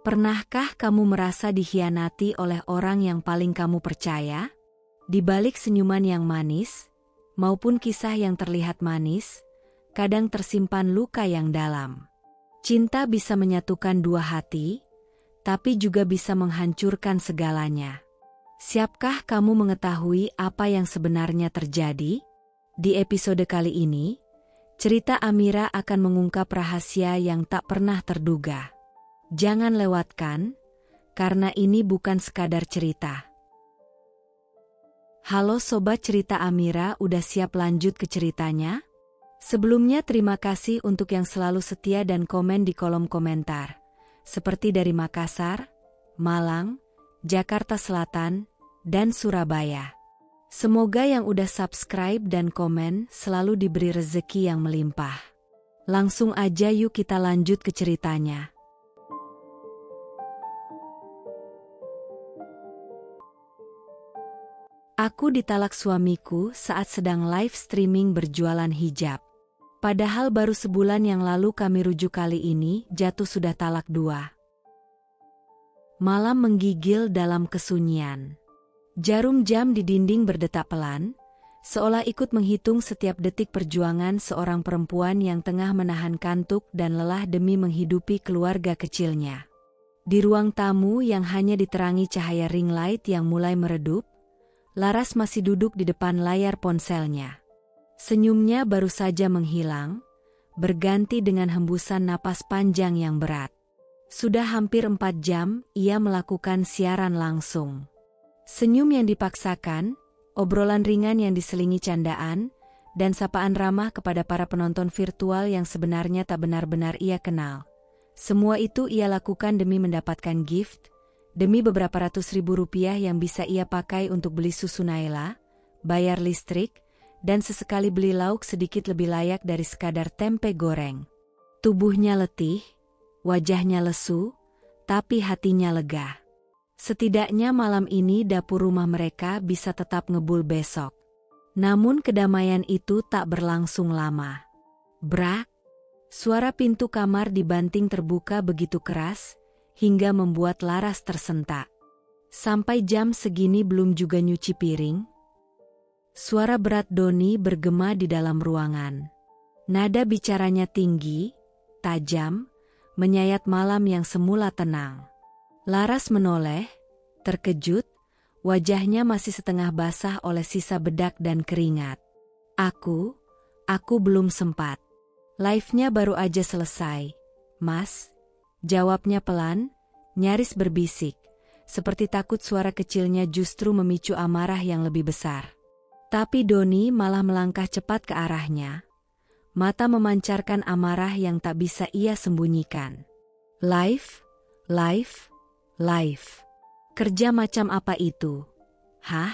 Pernahkah kamu merasa dikhianati oleh orang yang paling kamu percaya? Di balik senyuman yang manis, maupun kisah yang terlihat manis, kadang tersimpan luka yang dalam. Cinta bisa menyatukan dua hati, tapi juga bisa menghancurkan segalanya. Siapkah kamu mengetahui apa yang sebenarnya terjadi? Di episode kali ini, cerita Amira akan mengungkap rahasia yang tak pernah terduga. Jangan lewatkan, karena ini bukan sekadar cerita. Halo Sobat Cerita Amira, udah siap lanjut ke ceritanya? Sebelumnya terima kasih untuk yang selalu setia dan komen di kolom komentar. Seperti dari Makassar, Malang, Jakarta Selatan, dan Surabaya. Semoga yang udah subscribe dan komen selalu diberi rezeki yang melimpah. Langsung aja yuk kita lanjut ke ceritanya. Aku ditalak suamiku saat sedang live streaming berjualan hijab. Padahal baru sebulan yang lalu kami rujuk, kali ini jatuh sudah talak 2. Malam menggigil dalam kesunyian. Jarum jam di dinding berdetak pelan, seolah ikut menghitung setiap detik perjuangan seorang perempuan yang tengah menahan kantuk dan lelah demi menghidupi keluarga kecilnya. Di ruang tamu yang hanya diterangi cahaya ring light yang mulai meredup, Laras masih duduk di depan layar ponselnya. Senyumnya baru saja menghilang, berganti dengan hembusan napas panjang yang berat. Sudah hampir 4 jam ia melakukan siaran langsung. Senyum yang dipaksakan, obrolan ringan yang diselingi candaan, dan sapaan ramah kepada para penonton virtual yang sebenarnya tak benar-benar ia kenal. Semua itu ia lakukan demi mendapatkan gift, demi beberapa ratus ribu rupiah yang bisa ia pakai untuk beli susu Naila, bayar listrik, dan sesekali beli lauk sedikit lebih layak dari sekadar tempe goreng. Tubuhnya letih, wajahnya lesu, tapi hatinya lega. Setidaknya malam ini dapur rumah mereka bisa tetap ngebul besok. Namun kedamaian itu tak berlangsung lama. Brak! Suara pintu kamar dibanting terbuka begitu keras, hingga membuat Laras tersentak. Sampai jam segini belum juga nyuci piring? Suara berat Doni bergema di dalam ruangan. Nada bicaranya tinggi, tajam, menyayat malam yang semula tenang. Laras menoleh, terkejut, wajahnya masih setengah basah oleh sisa bedak dan keringat. Aku belum sempat. Live-nya baru aja selesai, Mas. Jawabnya pelan, nyaris berbisik, seperti takut suara kecilnya justru memicu amarah yang lebih besar. Tapi Doni malah melangkah cepat ke arahnya. Mata memancarkan amarah yang tak bisa ia sembunyikan. Live. Kerja macam apa itu? Hah?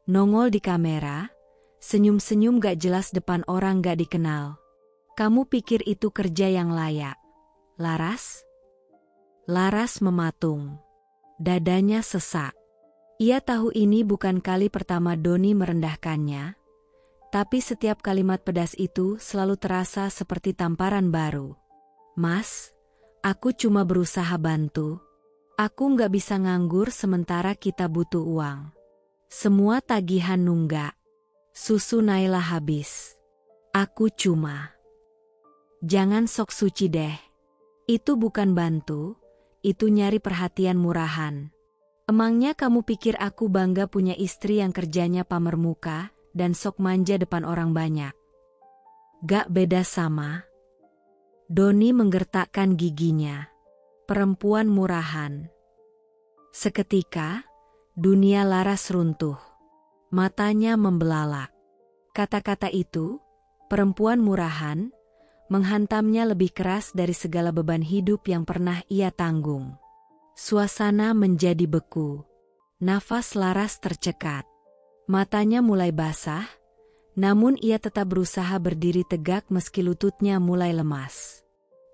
Nongol di kamera, senyum-senyum gak jelas depan orang gak dikenal. Kamu pikir itu kerja yang layak? Laras? Laras mematung. Dadanya sesak. Ia tahu ini bukan kali pertama Doni merendahkannya, tapi setiap kalimat pedas itu selalu terasa seperti tamparan baru. Mas, aku cuma berusaha bantu. Aku nggak bisa nganggur sementara kita butuh uang. Semua tagihan nunggak. Susu Naila habis. Aku cuma... Jangan sok suci deh. Itu bukan bantu, itu nyari perhatian murahan. Emangnya kamu pikir aku bangga punya istri yang kerjanya pamer muka dan sok manja depan orang banyak? Gak beda sama. Doni menggertakkan giginya. Perempuan murahan. Seketika, dunia Laras runtuh. Matanya membelalak. Kata-kata itu, perempuan murahan, menghantamnya lebih keras dari segala beban hidup yang pernah ia tanggung. Suasana menjadi beku. Nafas Laras tercekat. Matanya mulai basah, namun ia tetap berusaha berdiri tegak meski lututnya mulai lemas.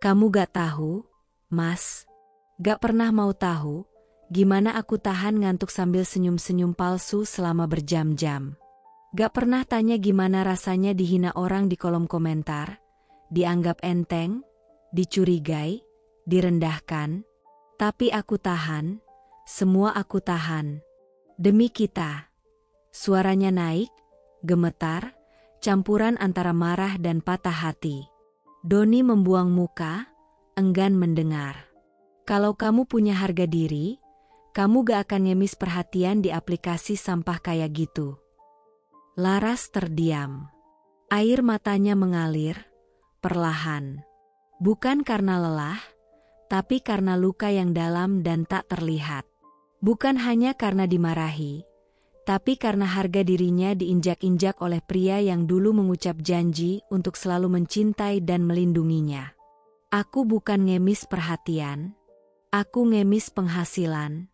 Kamu gak tahu, Mas? Gak pernah mau tahu, gimana aku tahan ngantuk sambil senyum-senyum palsu selama berjam-jam. Gak pernah tanya gimana rasanya dihina orang di kolom komentar, dianggap enteng, dicurigai, direndahkan. Tapi aku tahan, semua aku tahan. Demi kita. Suaranya naik, gemetar, campuran antara marah dan patah hati. Doni membuang muka, enggan mendengar. Kalau kamu punya harga diri, kamu gak akan ngemis perhatian di aplikasi sampah kayak gitu. Laras terdiam. Air matanya mengalir, perlahan. Bukan karena lelah, tapi karena luka yang dalam dan tak terlihat. Bukan hanya karena dimarahi, tapi karena harga dirinya diinjak-injak oleh pria yang dulu mengucap janji untuk selalu mencintai dan melindunginya. Aku bukan ngemis perhatian, aku ngemis penghasilan.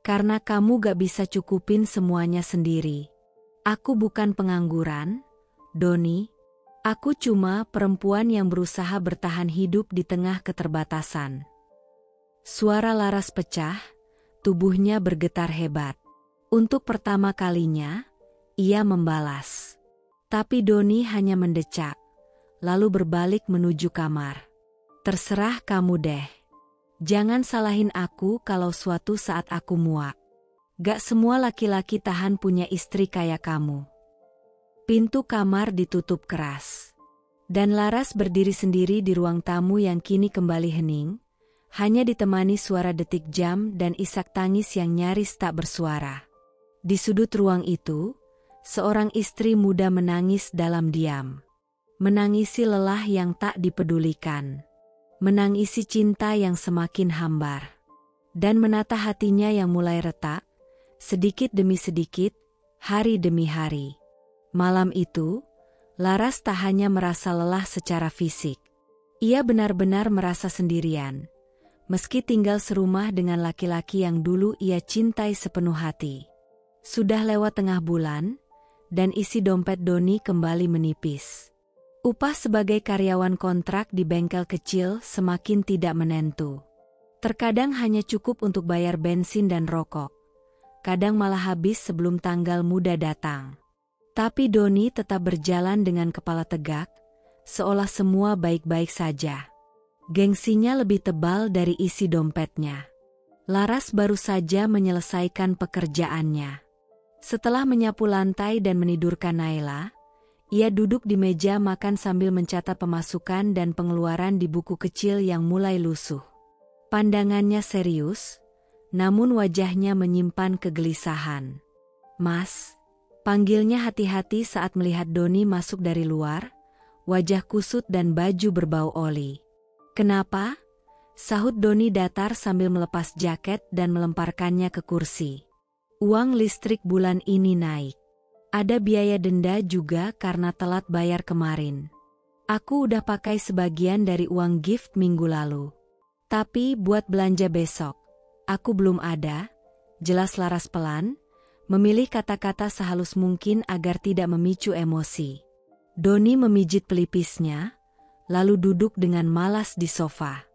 Karena kamu gak bisa cukupin semuanya sendiri. Aku bukan pengangguran, Doni. Aku cuma perempuan yang berusaha bertahan hidup di tengah keterbatasan. Suara Laras pecah. Tubuhnya bergetar hebat. Untuk pertama kalinya, ia membalas. Tapi Doni hanya mendecak, lalu berbalik menuju kamar. Terserah kamu deh. Jangan salahin aku kalau suatu saat aku muak. Gak semua laki-laki tahan punya istri kayak kamu. Pintu kamar ditutup keras. Dan Laras berdiri sendiri di ruang tamu yang kini kembali hening. Hanya ditemani suara detik jam dan isak tangis yang nyaris tak bersuara. Di sudut ruang itu, seorang istri muda menangis dalam diam. Menangisi lelah yang tak dipedulikan. Menangisi cinta yang semakin hambar. Dan menata hatinya yang mulai retak, sedikit demi sedikit, hari demi hari. Malam itu, Laras tak hanya merasa lelah secara fisik. Ia benar-benar merasa sendirian. Meski tinggal serumah dengan laki-laki yang dulu ia cintai sepenuh hati. Sudah lewat tengah bulan, dan isi dompet Doni kembali menipis. Upah sebagai karyawan kontrak di bengkel kecil semakin tidak menentu. Terkadang hanya cukup untuk bayar bensin dan rokok. Kadang malah habis sebelum tanggal muda datang. Tapi Doni tetap berjalan dengan kepala tegak, seolah semua baik-baik saja. Gengsinya lebih tebal dari isi dompetnya. Laras baru saja menyelesaikan pekerjaannya. Setelah menyapu lantai dan menidurkan Naila, ia duduk di meja makan sambil mencatat pemasukan dan pengeluaran di buku kecil yang mulai lusuh. Pandangannya serius, namun wajahnya menyimpan kegelisahan. "Mas," panggilnya hati-hati saat melihat Doni masuk dari luar, wajah kusut dan baju berbau oli. "Kenapa?" sahut Doni datar sambil melepas jaket dan melemparkannya ke kursi. "Uang listrik bulan ini naik. Ada biaya denda juga karena telat bayar kemarin. Aku udah pakai sebagian dari uang gift minggu lalu. Tapi buat belanja besok, aku belum ada," jelas Laras pelan, memilih kata-kata sehalus mungkin agar tidak memicu emosi. Doni memijit pelipisnya, lalu duduk dengan malas di sofa.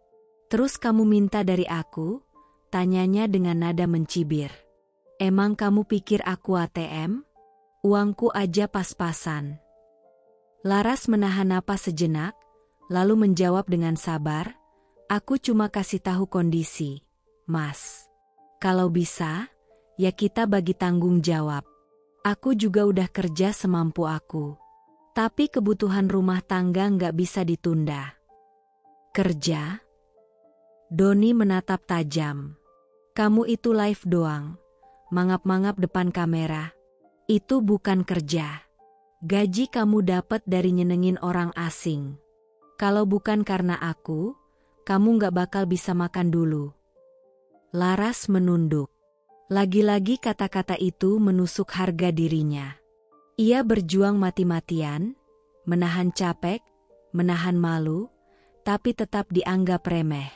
"Terus kamu minta dari aku?" tanyanya dengan nada mencibir. "Emang kamu pikir aku ATM? Uangku aja pas-pasan." Laras menahan napas sejenak, lalu menjawab dengan sabar, "Aku cuma kasih tahu kondisi, Mas. Kalau bisa, ya kita bagi tanggung jawab. Aku juga udah kerja semampu aku. Tapi kebutuhan rumah tangga nggak bisa ditunda." "Kerja?" Doni menatap tajam. "Kamu itu live doang, mangap-mangap depan kamera. Itu bukan kerja. Gaji kamu dapat dari nyenengin orang asing. Kalau bukan karena aku, kamu nggak bakal bisa makan dulu." Laras menunduk. Lagi-lagi kata-kata itu menusuk harga dirinya. Ia berjuang mati-matian, menahan capek, menahan malu, tapi tetap dianggap remeh.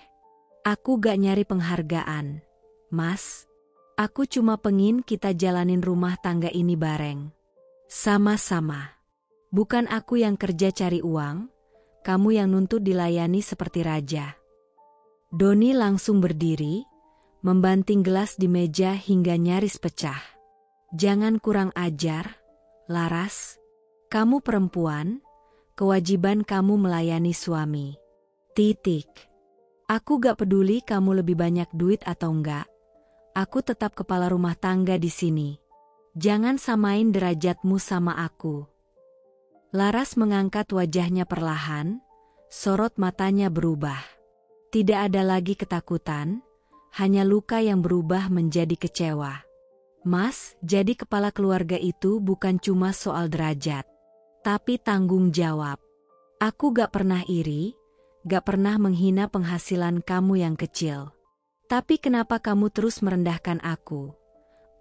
"Aku gak nyari penghargaan, Mas. Aku cuma pengin kita jalanin rumah tangga ini bareng. Sama-sama. Bukan aku yang kerja cari uang, kamu yang nuntut dilayani seperti raja." Doni langsung berdiri, membanting gelas di meja hingga nyaris pecah. "Jangan kurang ajar, Laras. Kamu perempuan, kewajiban kamu melayani suami. Titik. Aku gak peduli kamu lebih banyak duit atau enggak. Aku tetap kepala rumah tangga di sini. Jangan samain derajatmu sama aku. Laras mengangkat wajahnya perlahan, sorot matanya berubah. Tidak ada lagi ketakutan, hanya luka yang berubah menjadi kecewa. Mas, jadi kepala keluarga itu bukan cuma soal derajat, tapi tanggung jawab. Aku gak pernah iri, gak pernah menghina penghasilan kamu yang kecil. Tapi kenapa kamu terus merendahkan aku?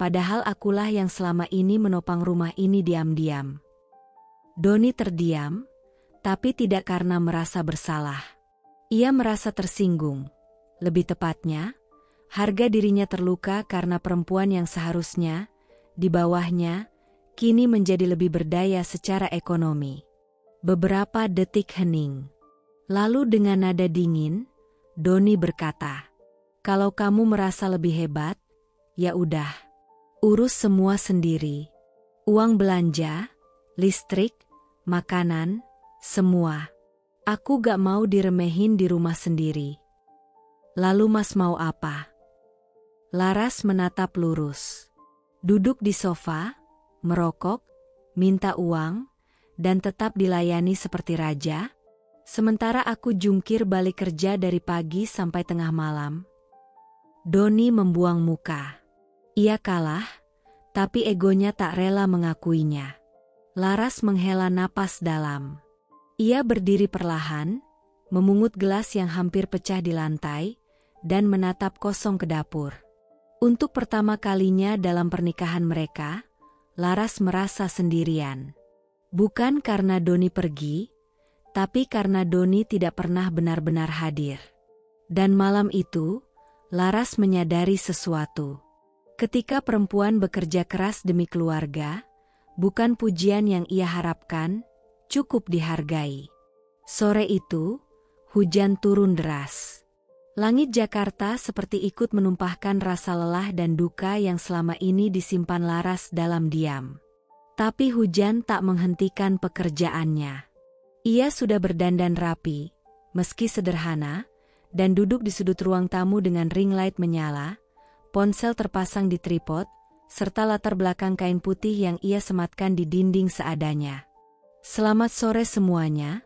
Padahal akulah yang selama ini menopang rumah ini diam-diam. Doni terdiam, tapi tidak karena merasa bersalah. Ia merasa tersinggung. Lebih tepatnya, harga dirinya terluka karena perempuan yang seharusnya, di bawahnya, kini menjadi lebih berdaya secara ekonomi. Beberapa detik hening. Lalu dengan nada dingin, Doni berkata, "Kalau kamu merasa lebih hebat, ya udah, urus semua sendiri. Uang belanja, listrik, makanan, semua. Aku gak mau diremehin di rumah sendiri." "Lalu Mas mau apa?" Laras menatap lurus. Duduk di sofa, merokok, minta uang, dan tetap dilayani seperti raja. Sementara aku jungkir balik kerja dari pagi sampai tengah malam. Doni membuang muka. Ia kalah, tapi egonya tak rela mengakuinya. Laras menghela napas dalam. Ia berdiri perlahan, memungut gelas yang hampir pecah di lantai, dan menatap kosong ke dapur. Untuk pertama kalinya dalam pernikahan mereka, Laras merasa sendirian. Bukan karena Doni pergi, tapi karena Doni tidak pernah benar-benar hadir. Dan malam itu, Laras menyadari sesuatu. Ketika perempuan bekerja keras demi keluarga, bukan pujian yang ia harapkan, cukup dihargai. Sore itu, hujan turun deras. Langit Jakarta seperti ikut menumpahkan rasa lelah dan duka yang selama ini disimpan Laras dalam diam. Tapi hujan tak menghentikan pekerjaannya. Ia sudah berdandan rapi, meski sederhana, dan duduk di sudut ruang tamu dengan ring light menyala, ponsel terpasang di tripod, serta latar belakang kain putih yang ia sematkan di dinding seadanya. "Selamat sore semuanya.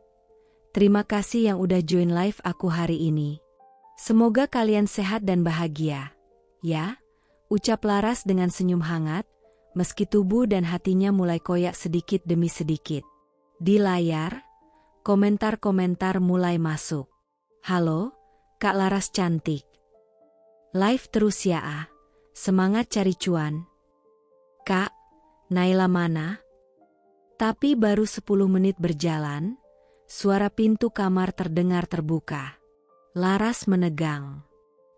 Terima kasih yang udah join live aku hari ini. Semoga kalian sehat dan bahagia. Ya," ucap Laras dengan senyum hangat, meski tubuh dan hatinya mulai koyak sedikit demi sedikit. Di layar, komentar-komentar mulai masuk. "Halo, Kak Laras cantik. Live terus ya ah. Semangat cari cuan. Kak, Naila mana?" Tapi baru 10 menit berjalan, suara pintu kamar terdengar terbuka. Laras menegang.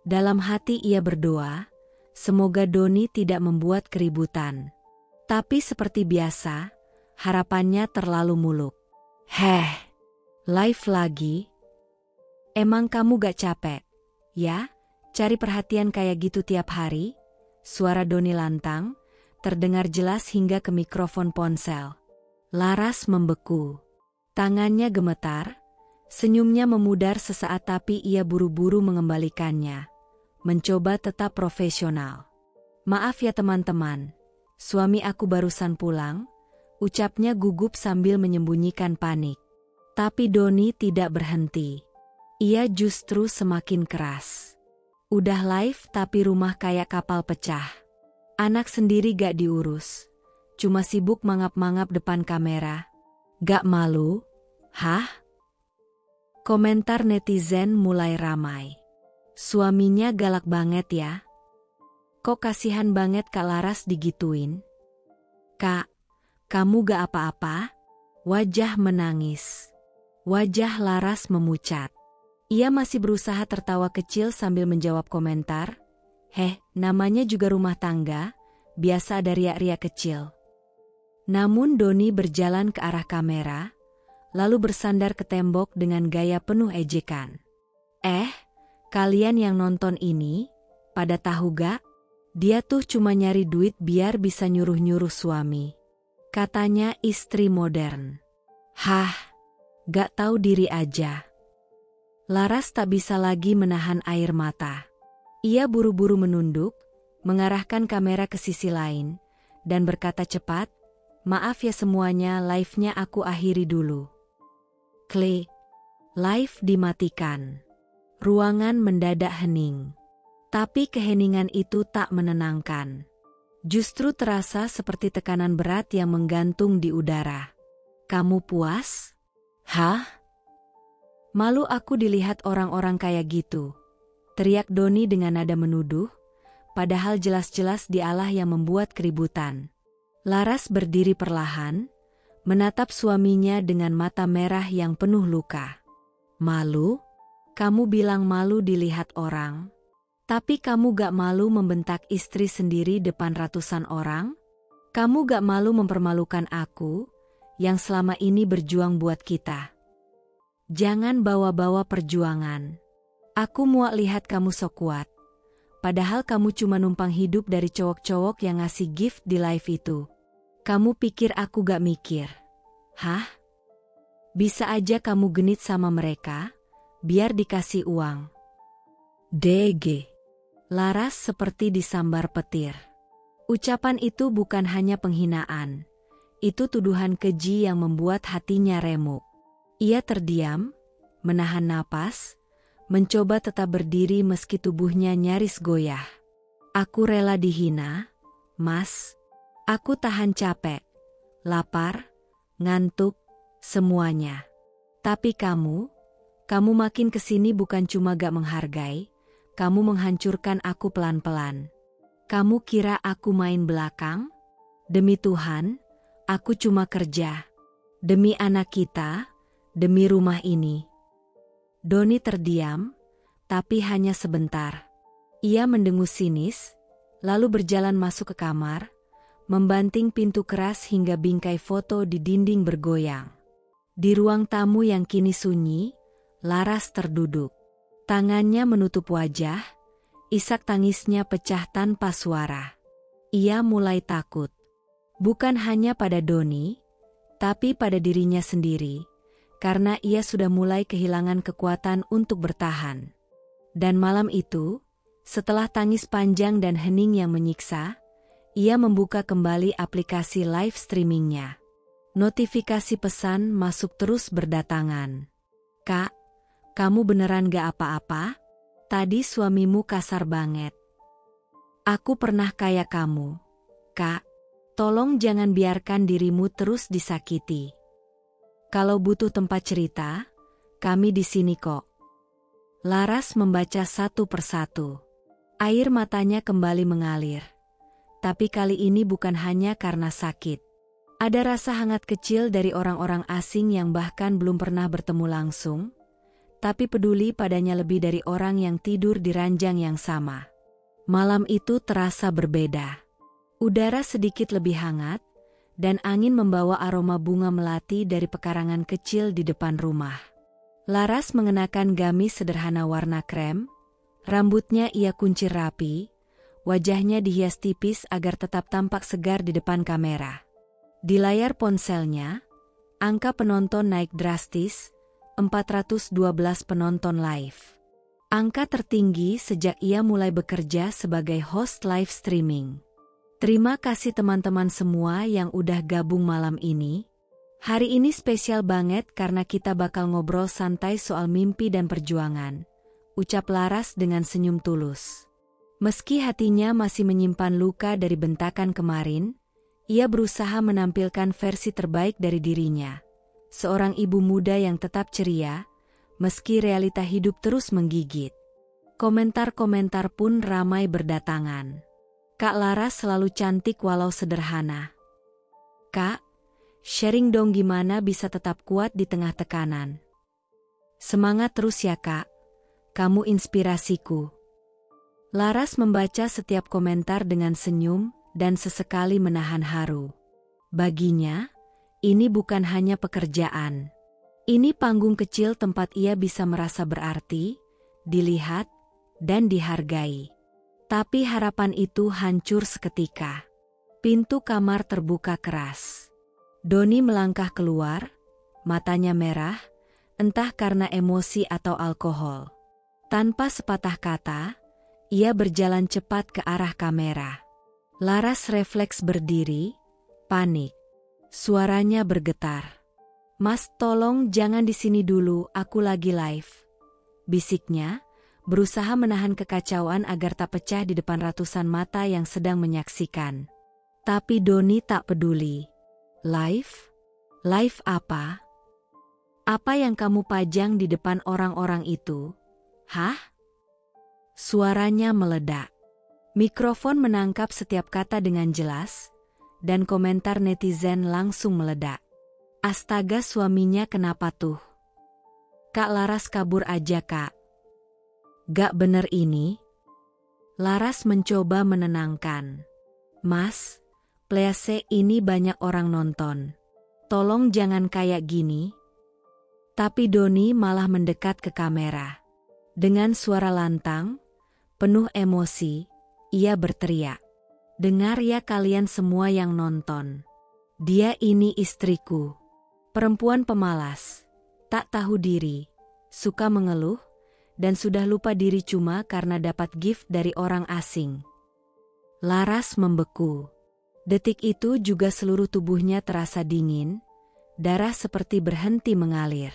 Dalam hati ia berdoa, semoga Doni tidak membuat keributan. Tapi seperti biasa, harapannya terlalu muluk. "Heh, live lagi? Emang kamu gak capek? Ya, cari perhatian kayak gitu tiap hari?" Suara Doni lantang, terdengar jelas hingga ke mikrofon ponsel. Laras membeku. Tangannya gemetar, senyumnya memudar sesaat tapi ia buru-buru mengembalikannya. Mencoba tetap profesional. "Maaf ya teman-teman, suami aku barusan pulang," ucapnya gugup sambil menyembunyikan panik. Tapi Doni tidak berhenti. Ia justru semakin keras. "Udah live tapi rumah kayak kapal pecah. Anak sendiri gak diurus. Cuma sibuk mangap-mangap depan kamera. Gak malu? Hah?" Komentar netizen mulai ramai. "Suaminya galak banget ya. Kok kasihan banget Kak Laras digituin? Kak, kamu gak apa-apa?" Wajah menangis. Wajah Laras memucat. Ia masih berusaha tertawa kecil sambil menjawab komentar. Namanya juga rumah tangga, biasa ada riak-riak kecil." Namun Doni berjalan ke arah kamera, lalu bersandar ke tembok dengan gaya penuh ejekan. Kalian yang nonton ini, pada tahu gak? Dia tuh cuma nyari duit biar bisa nyuruh-nyuruh suami. Katanya istri modern. Hah, gak tahu diri aja. Laras tak bisa lagi menahan air mata. Ia buru-buru menunduk, mengarahkan kamera ke sisi lain, dan berkata cepat, "Maaf ya semuanya, live-nya aku akhiri dulu." Klik. Live dimatikan. Ruangan mendadak hening. Tapi keheningan itu tak menenangkan. Justru terasa seperti tekanan berat yang menggantung di udara. "Kamu puas?" "Hah? Malu aku dilihat orang-orang kayak gitu," teriak Doni dengan nada menuduh, padahal jelas-jelas dialah yang membuat keributan. Laras berdiri perlahan, menatap suaminya dengan mata merah yang penuh luka. "Malu? Kamu bilang malu dilihat orang? Tapi kamu gak malu membentak istri sendiri depan ratusan orang? Kamu gak malu mempermalukan aku, yang selama ini berjuang buat kita? Jangan bawa-bawa perjuangan. Aku muak lihat kamu sok kuat. Padahal kamu cuma numpang hidup dari cowok-cowok yang ngasih gift di live itu. Kamu pikir aku gak mikir? Hah? Bisa aja kamu genit sama mereka, biar dikasih uang." DG. Laras seperti disambar petir. Ucapan itu bukan hanya penghinaan, itu tuduhan keji yang membuat hatinya remuk. Ia terdiam, menahan napas, mencoba tetap berdiri meski tubuhnya nyaris goyah. "Aku rela dihina, Mas. Aku tahan capek, lapar, ngantuk, semuanya. Tapi kamu makin kesini bukan cuma gak menghargai, kamu menghancurkan aku pelan-pelan. Kamu kira aku main belakang? Demi Tuhan, aku cuma kerja. Demi anak kita, demi rumah ini." Doni terdiam, tapi hanya sebentar. Ia mendengus sinis, lalu berjalan masuk ke kamar, membanting pintu keras hingga bingkai foto di dinding bergoyang. Di ruang tamu yang kini sunyi, Laras terduduk. Tangannya menutup wajah, isak tangisnya pecah tanpa suara. Ia mulai takut. Bukan hanya pada Doni, tapi pada dirinya sendiri, karena ia sudah mulai kehilangan kekuatan untuk bertahan. Dan malam itu, setelah tangis panjang dan hening yang menyiksa, ia membuka kembali aplikasi live streamingnya. Notifikasi pesan masuk terus berdatangan. "Kak, kamu beneran gak apa-apa? Tadi suamimu kasar banget." "Aku pernah kayak kamu. Kak, tolong jangan biarkan dirimu terus disakiti. Kalau butuh tempat cerita, kami di sini kok." Laras membaca satu persatu. Air matanya kembali mengalir. Tapi kali ini bukan hanya karena sakit. Ada rasa hangat kecil dari orang-orang asing yang bahkan belum pernah bertemu langsung, tapi peduli padanya lebih dari orang yang tidur di ranjang yang sama. Malam itu terasa berbeda. Udara sedikit lebih hangat, dan angin membawa aroma bunga melati dari pekarangan kecil di depan rumah. Laras mengenakan gamis sederhana warna krem, rambutnya ia kuncir rapi, wajahnya dihias tipis agar tetap tampak segar di depan kamera. Di layar ponselnya, angka penonton naik drastis, 412 penonton live. Angka tertinggi sejak ia mulai bekerja sebagai host live streaming. Terima kasih teman-teman semua yang udah gabung malam ini. Hari ini spesial banget karena kita bakal ngobrol santai soal mimpi dan perjuangan, ucap Laras dengan senyum tulus. Meski hatinya masih menyimpan luka dari bentakan kemarin, ia berusaha menampilkan versi terbaik dari dirinya. Seorang ibu muda yang tetap ceria, meski realita hidup terus menggigit. Komentar-komentar pun ramai berdatangan. "Kak Laras selalu cantik walau sederhana. Kak, sharing dong gimana bisa tetap kuat di tengah tekanan. Semangat terus ya Kak, kamu inspirasiku." Laras membaca setiap komentar dengan senyum dan sesekali menahan haru. Baginya, ini bukan hanya pekerjaan. Ini panggung kecil tempat ia bisa merasa berarti, dilihat, dan dihargai. Tapi harapan itu hancur seketika. Pintu kamar terbuka keras. Doni melangkah keluar, matanya merah, entah karena emosi atau alkohol. Tanpa sepatah kata, ia berjalan cepat ke arah kamera. Laras refleks berdiri, panik. Suaranya bergetar. "Mas, tolong jangan di sini dulu, aku lagi live," bisiknya, berusaha menahan kekacauan agar tak pecah di depan ratusan mata yang sedang menyaksikan. Tapi Doni tak peduli. "Live? Live apa? Apa yang kamu pajang di depan orang-orang itu? Hah?" Suaranya meledak. Mikrofon menangkap setiap kata dengan jelas, dan komentar netizen langsung meledak. "Astaga, suaminya kenapa tuh? Kak Laras kabur aja, Kak. Gak bener ini." Laras mencoba menenangkan. "Mas, please, ini banyak orang nonton. Tolong jangan kayak gini." Tapi Doni malah mendekat ke kamera. Dengan suara lantang, penuh emosi, ia berteriak. "Dengar ya kalian semua yang nonton. Dia ini istriku. Perempuan pemalas, tak tahu diri, suka mengeluh, dan sudah lupa diri cuma karena dapat gift dari orang asing." Laras membeku. Detik itu juga seluruh tubuhnya terasa dingin, darah seperti berhenti mengalir.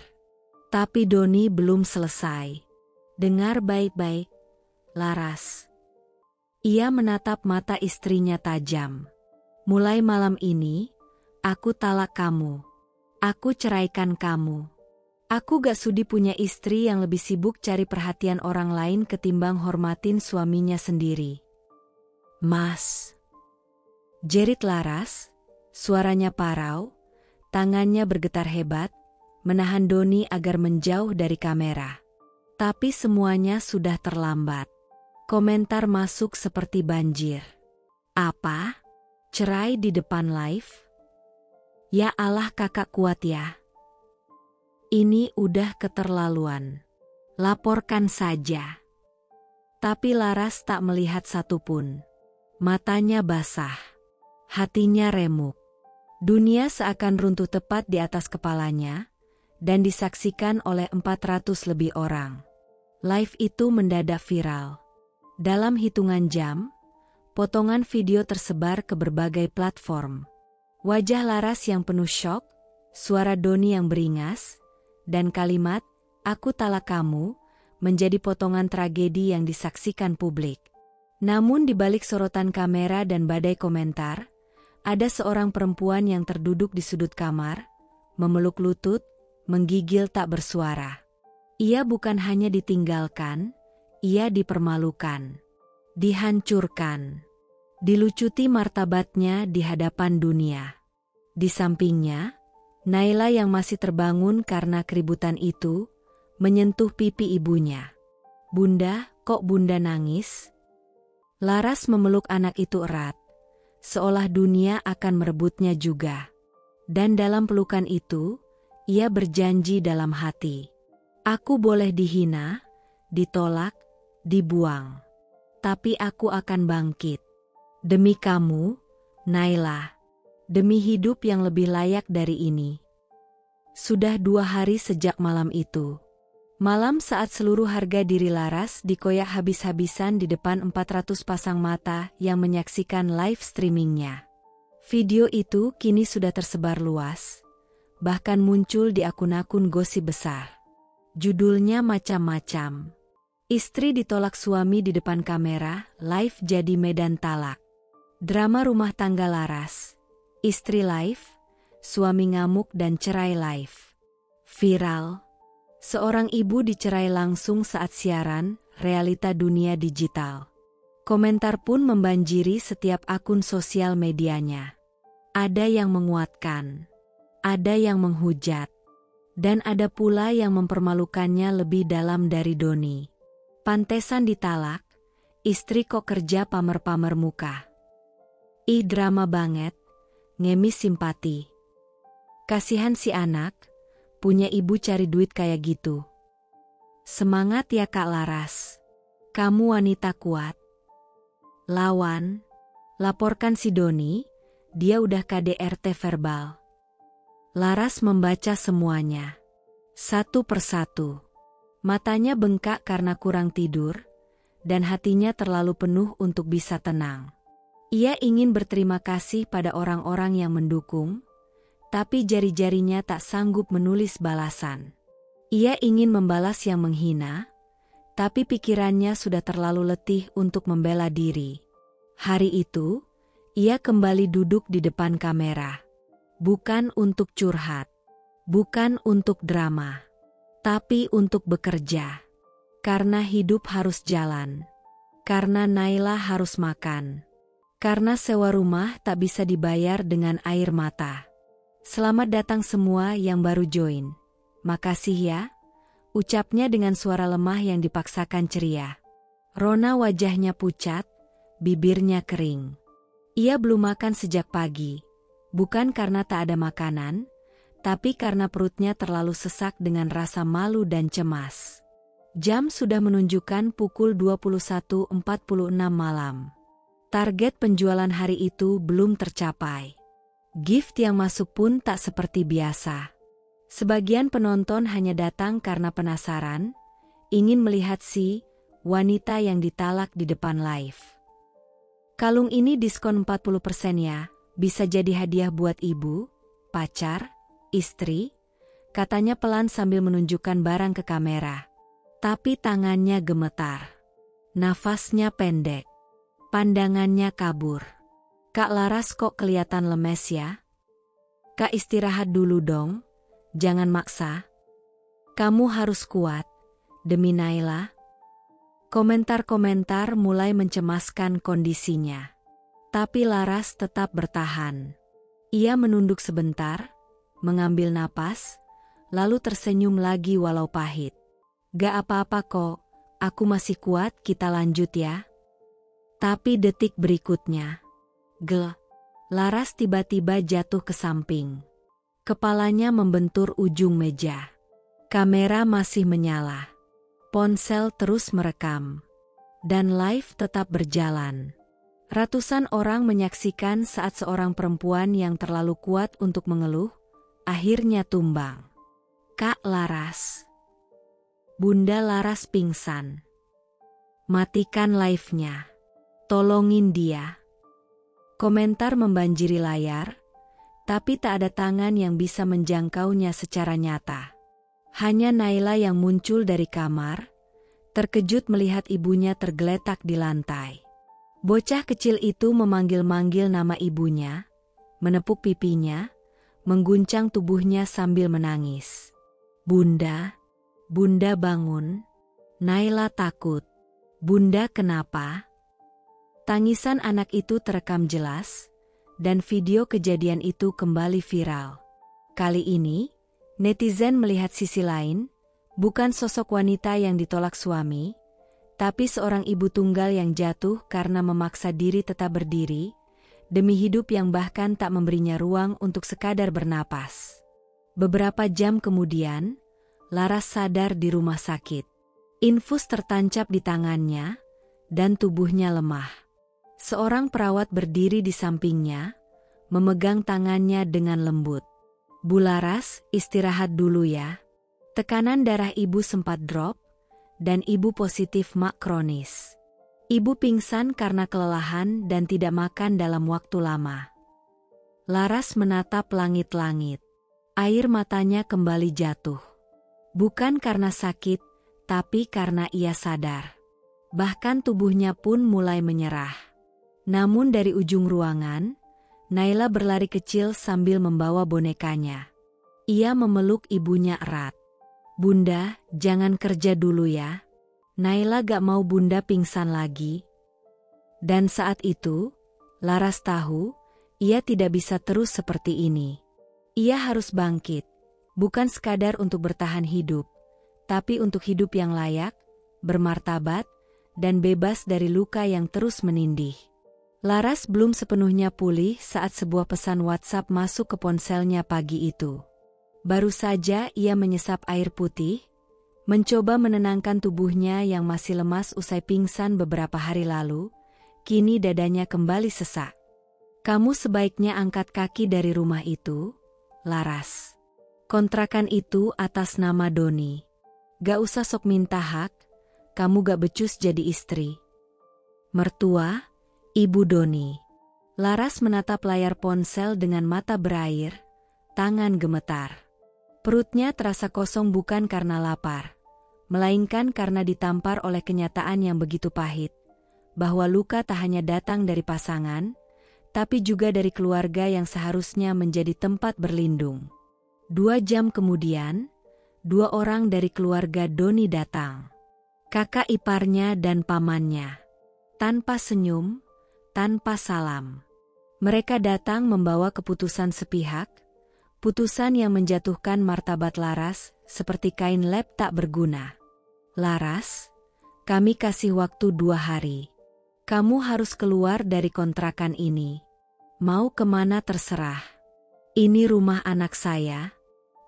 Tapi Doni belum selesai. "Dengar baik-baik, Laras." Ia menatap mata istrinya tajam. "Mulai malam ini, aku talak kamu. Aku ceraikan kamu. Aku gak sudi punya istri yang lebih sibuk cari perhatian orang lain ketimbang hormatin suaminya sendiri." "Mas," jerit Laras, suaranya parau, tangannya bergetar hebat, menahan Doni agar menjauh dari kamera. Tapi semuanya sudah terlambat. Komentar masuk seperti banjir. "Apa? Cerai di depan live? Ya Allah, kakak kuat ya. Ini udah keterlaluan. Laporkan saja." Tapi Laras tak melihat satupun. Matanya basah. Hatinya remuk. Dunia seakan runtuh tepat di atas kepalanya, dan disaksikan oleh 400 lebih orang. Live itu mendadak viral. Dalam hitungan jam, potongan video tersebar ke berbagai platform. Wajah Laras yang penuh syok, suara Doni yang beringas, dan kalimat, "Aku talak kamu," menjadi potongan tragedi yang disaksikan publik. Namun di balik sorotan kamera dan badai komentar, ada seorang perempuan yang terduduk di sudut kamar, memeluk lutut, menggigil tak bersuara. Ia bukan hanya ditinggalkan, ia dipermalukan, dihancurkan, dilucuti martabatnya di hadapan dunia. Di sampingnya, Naila yang masih terbangun karena keributan itu, menyentuh pipi ibunya. "Bunda, kok Bunda nangis?" Laras memeluk anak itu erat, seolah dunia akan merebutnya juga. Dan dalam pelukan itu, ia berjanji dalam hati, "Aku boleh dihina, ditolak, dibuang. Tapi aku akan bangkit. Demi kamu, Naila. Demi hidup yang lebih layak dari ini." Sudah 2 hari sejak malam itu. Malam saat seluruh harga diri Laras dikoyak habis-habisan di depan 400 pasang mata yang menyaksikan live streamingnya. Video itu kini sudah tersebar luas, bahkan muncul di akun-akun gosip besar. Judulnya macam-macam. Istri ditolak suami di depan kamera, live jadi medan talak. Drama rumah tangga Laras. Istri live, suami ngamuk dan cerai live. Viral. Seorang ibu dicerai langsung saat siaran, realita dunia digital. Komentar pun membanjiri setiap akun sosial medianya. Ada yang menguatkan, ada yang menghujat, dan ada pula yang mempermalukannya lebih dalam dari Doni. Pantesan ditalak, istri kok kerja pamer-pamer muka. Ih, drama banget, ngemis simpati. Kasihan si anak, punya ibu cari duit kayak gitu. Semangat ya Kak Laras. Kamu wanita kuat. Lawan, laporkan si Doni, dia udah KDRT verbal. Laras membaca semuanya. Satu persatu. Matanya bengkak karena kurang tidur, dan hatinya terlalu penuh untuk bisa tenang. Ia ingin berterima kasih pada orang-orang yang mendukung, tapi jari-jarinya tak sanggup menulis balasan. Ia ingin membalas yang menghina, tapi pikirannya sudah terlalu letih untuk membela diri. Hari itu, ia kembali duduk di depan kamera. Bukan untuk curhat, bukan untuk drama, tapi untuk bekerja. Karena hidup harus jalan, karena Naila harus makan, karena sewa rumah tak bisa dibayar dengan air mata. Selamat datang semua yang baru join. Makasih ya, ucapnya dengan suara lemah yang dipaksakan ceria. Rona wajahnya pucat, bibirnya kering. Ia belum makan sejak pagi, bukan karena tak ada makanan, tapi karena perutnya terlalu sesak dengan rasa malu dan cemas. Jam sudah menunjukkan pukul 21.46 malam. Target penjualan hari itu belum tercapai. Gift yang masuk pun tak seperti biasa. Sebagian penonton hanya datang karena penasaran, ingin melihat si wanita yang ditalak di depan live. Kalung ini diskon 40% ya, bisa jadi hadiah buat ibu, pacar, istri, katanya pelan sambil menunjukkan barang ke kamera. Tapi tangannya gemetar. Nafasnya pendek. Pandangannya kabur. Kak Laras kok kelihatan lemes ya? Kak istirahat dulu dong, jangan maksa. Kamu harus kuat, demi Naila. Komentar-komentar mulai mencemaskan kondisinya. Tapi Laras tetap bertahan. Ia menunduk sebentar, mengambil napas, lalu tersenyum lagi walau pahit. Gak apa-apa kok, aku masih kuat, kita lanjut ya. Tapi detik berikutnya, Laras tiba-tiba jatuh ke samping. Kepalanya membentur ujung meja. Kamera masih menyala. Ponsel terus merekam. Dan live tetap berjalan. Ratusan orang menyaksikan saat seorang perempuan yang terlalu kuat untuk mengeluh, akhirnya tumbang. Kak Laras. Bunda Laras pingsan. Matikan live-nya. Tolongin dia. Komentar membanjiri layar, tapi tak ada tangan yang bisa menjangkaunya secara nyata. Hanya Naila yang muncul dari kamar, terkejut melihat ibunya tergeletak di lantai. Bocah kecil itu memanggil-manggil nama ibunya, menepuk pipinya, mengguncang tubuhnya sambil menangis. Bunda, Bunda bangun. Naila takut. Bunda kenapa? Tangisan anak itu terekam jelas, dan video kejadian itu kembali viral. Kali ini, netizen melihat sisi lain, bukan sosok wanita yang ditolak suami, tapi seorang ibu tunggal yang jatuh karena memaksa diri tetap berdiri, demi hidup yang bahkan tak memberinya ruang untuk sekadar bernapas. Beberapa jam kemudian, Laras sadar di rumah sakit. Infus tertancap di tangannya, dan tubuhnya lemah. Seorang perawat berdiri di sampingnya, memegang tangannya dengan lembut. Bu Laras, istirahat dulu ya. Tekanan darah ibu sempat drop, dan ibu positif MAK kronis. Ibu pingsan karena kelelahan dan tidak makan dalam waktu lama. Laras menatap langit-langit. Air matanya kembali jatuh. Bukan karena sakit, tapi karena ia sadar. Bahkan tubuhnya pun mulai menyerah. Namun dari ujung ruangan, Naila berlari kecil sambil membawa bonekanya. Ia memeluk ibunya erat. Bunda, jangan kerja dulu ya. Naila gak mau bunda pingsan lagi. Dan saat itu, Laras tahu, ia tidak bisa terus seperti ini. Ia harus bangkit, bukan sekadar untuk bertahan hidup, tapi untuk hidup yang layak, bermartabat, dan bebas dari luka yang terus menindih. Laras belum sepenuhnya pulih saat sebuah pesan WhatsApp masuk ke ponselnya pagi itu. Baru saja ia menyesap air putih, mencoba menenangkan tubuhnya yang masih lemas usai pingsan beberapa hari lalu, kini dadanya kembali sesak. Kamu sebaiknya angkat kaki dari rumah itu, Laras. Kontrakan itu atas nama Doni. Gak usah sok minta hak, kamu gak becus jadi istri. Mertua, Ibu Doni. Laras menatap layar ponsel dengan mata berair, tangan gemetar. Perutnya terasa kosong bukan karena lapar, melainkan karena ditampar oleh kenyataan yang begitu pahit, bahwa luka tak hanya datang dari pasangan, tapi juga dari keluarga yang seharusnya menjadi tempat berlindung. 2 jam kemudian, 2 orang dari keluarga Doni datang. Kakak iparnya dan pamannya. Tanpa senyum, tanpa salam. Mereka datang membawa keputusan sepihak, putusan yang menjatuhkan martabat Laras seperti kain lep tak berguna. Laras, kami kasih waktu 2 hari. Kamu harus keluar dari kontrakan ini. Mau kemana terserah. Ini rumah anak saya.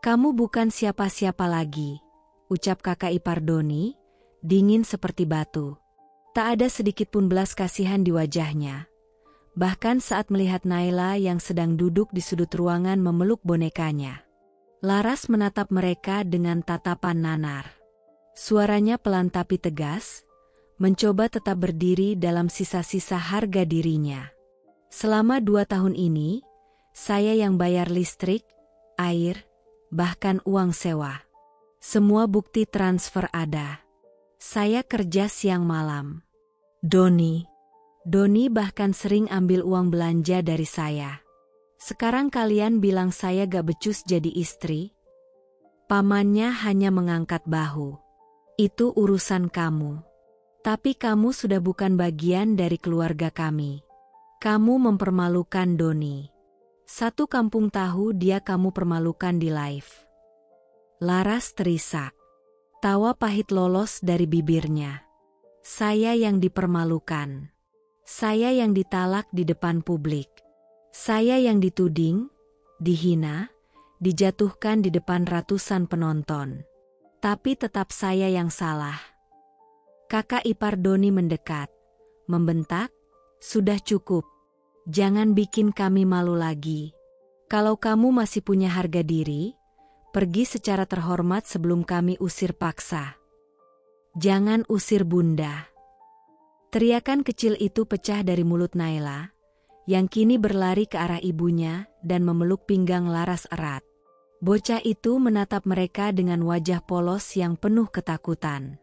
Kamu bukan siapa-siapa lagi, ucap kakak ipar Doni, dingin seperti batu. Tak ada sedikit pun belas kasihan di wajahnya. Bahkan saat melihat Naila yang sedang duduk di sudut ruangan memeluk bonekanya. Laras menatap mereka dengan tatapan nanar. Suaranya pelan tapi tegas, mencoba tetap berdiri dalam sisa-sisa harga dirinya. Selama 2 tahun ini, saya yang bayar listrik, air, bahkan uang sewa. Semua bukti transfer ada. Saya kerja siang malam. Doni bahkan sering ambil uang belanja dari saya. Sekarang kalian bilang saya gak becus jadi istri? Pamannya hanya mengangkat bahu. Itu urusan kamu. Tapi kamu sudah bukan bagian dari keluarga kami. Kamu mempermalukan Doni. Satu kampung tahu dia kamu permalukan di live. Laras terisak. Tawa pahit lolos dari bibirnya. Saya yang dipermalukan. Saya yang ditalak di depan publik. Saya yang dituding, dihina, dijatuhkan di depan ratusan penonton. Tapi tetap saya yang salah. Kakak ipar Doni mendekat, membentak, sudah cukup. Jangan bikin kami malu lagi. Kalau kamu masih punya harga diri, pergi secara terhormat sebelum kami usir paksa. Jangan usir Bunda. Teriakan kecil itu pecah dari mulut Naila, yang kini berlari ke arah ibunya dan memeluk pinggang Laras erat. Bocah itu menatap mereka dengan wajah polos yang penuh ketakutan.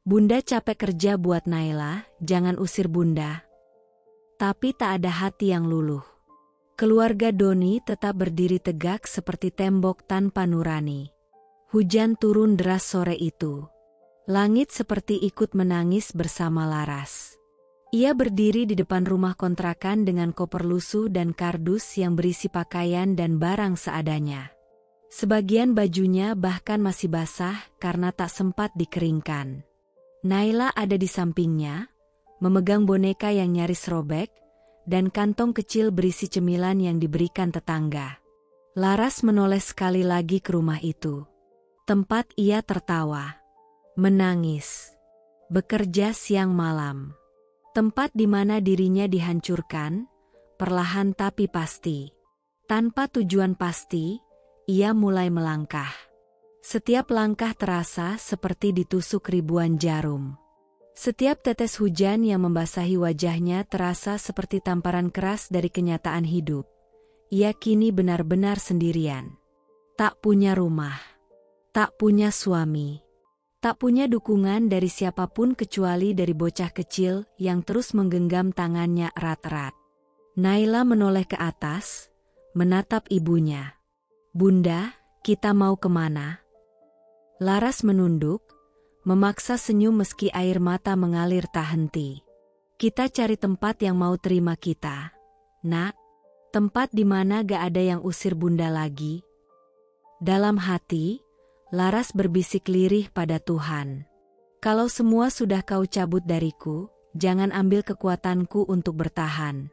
Bunda capek kerja buat Naila, jangan usir Bunda. Tapi tak ada hati yang luluh. Keluarga Doni tetap berdiri tegak seperti tembok tanpa nurani. Hujan turun deras sore itu. Langit seperti ikut menangis bersama Laras. Ia berdiri di depan rumah kontrakan dengan koper lusuh dan kardus yang berisi pakaian dan barang seadanya. Sebagian bajunya bahkan masih basah karena tak sempat dikeringkan. Naila ada di sampingnya, memegang boneka yang nyaris robek, dan kantong kecil berisi cemilan yang diberikan tetangga. Laras menoleh sekali lagi ke rumah itu. Tempat ia tertawa, menangis, bekerja siang malam. Tempat di mana dirinya dihancurkan, perlahan tapi pasti. Tanpa tujuan pasti, ia mulai melangkah. Setiap langkah terasa seperti ditusuk ribuan jarum. Setiap tetes hujan yang membasahi wajahnya terasa seperti tamparan keras dari kenyataan hidup. Ia kini benar-benar sendirian. Tak punya rumah. Tak punya suami. Tak punya dukungan dari siapapun kecuali dari bocah kecil yang terus menggenggam tangannya erat-erat. Naila menoleh ke atas, menatap ibunya. Bunda, kita mau kemana? Laras menunduk, memaksa senyum meski air mata mengalir tak henti. Kita cari tempat yang mau terima kita. Nak, tempat di mana gak ada yang usir Bunda lagi. Dalam hati, Laras berbisik lirih pada Tuhan. Kalau semua sudah kau cabut dariku, jangan ambil kekuatanku untuk bertahan.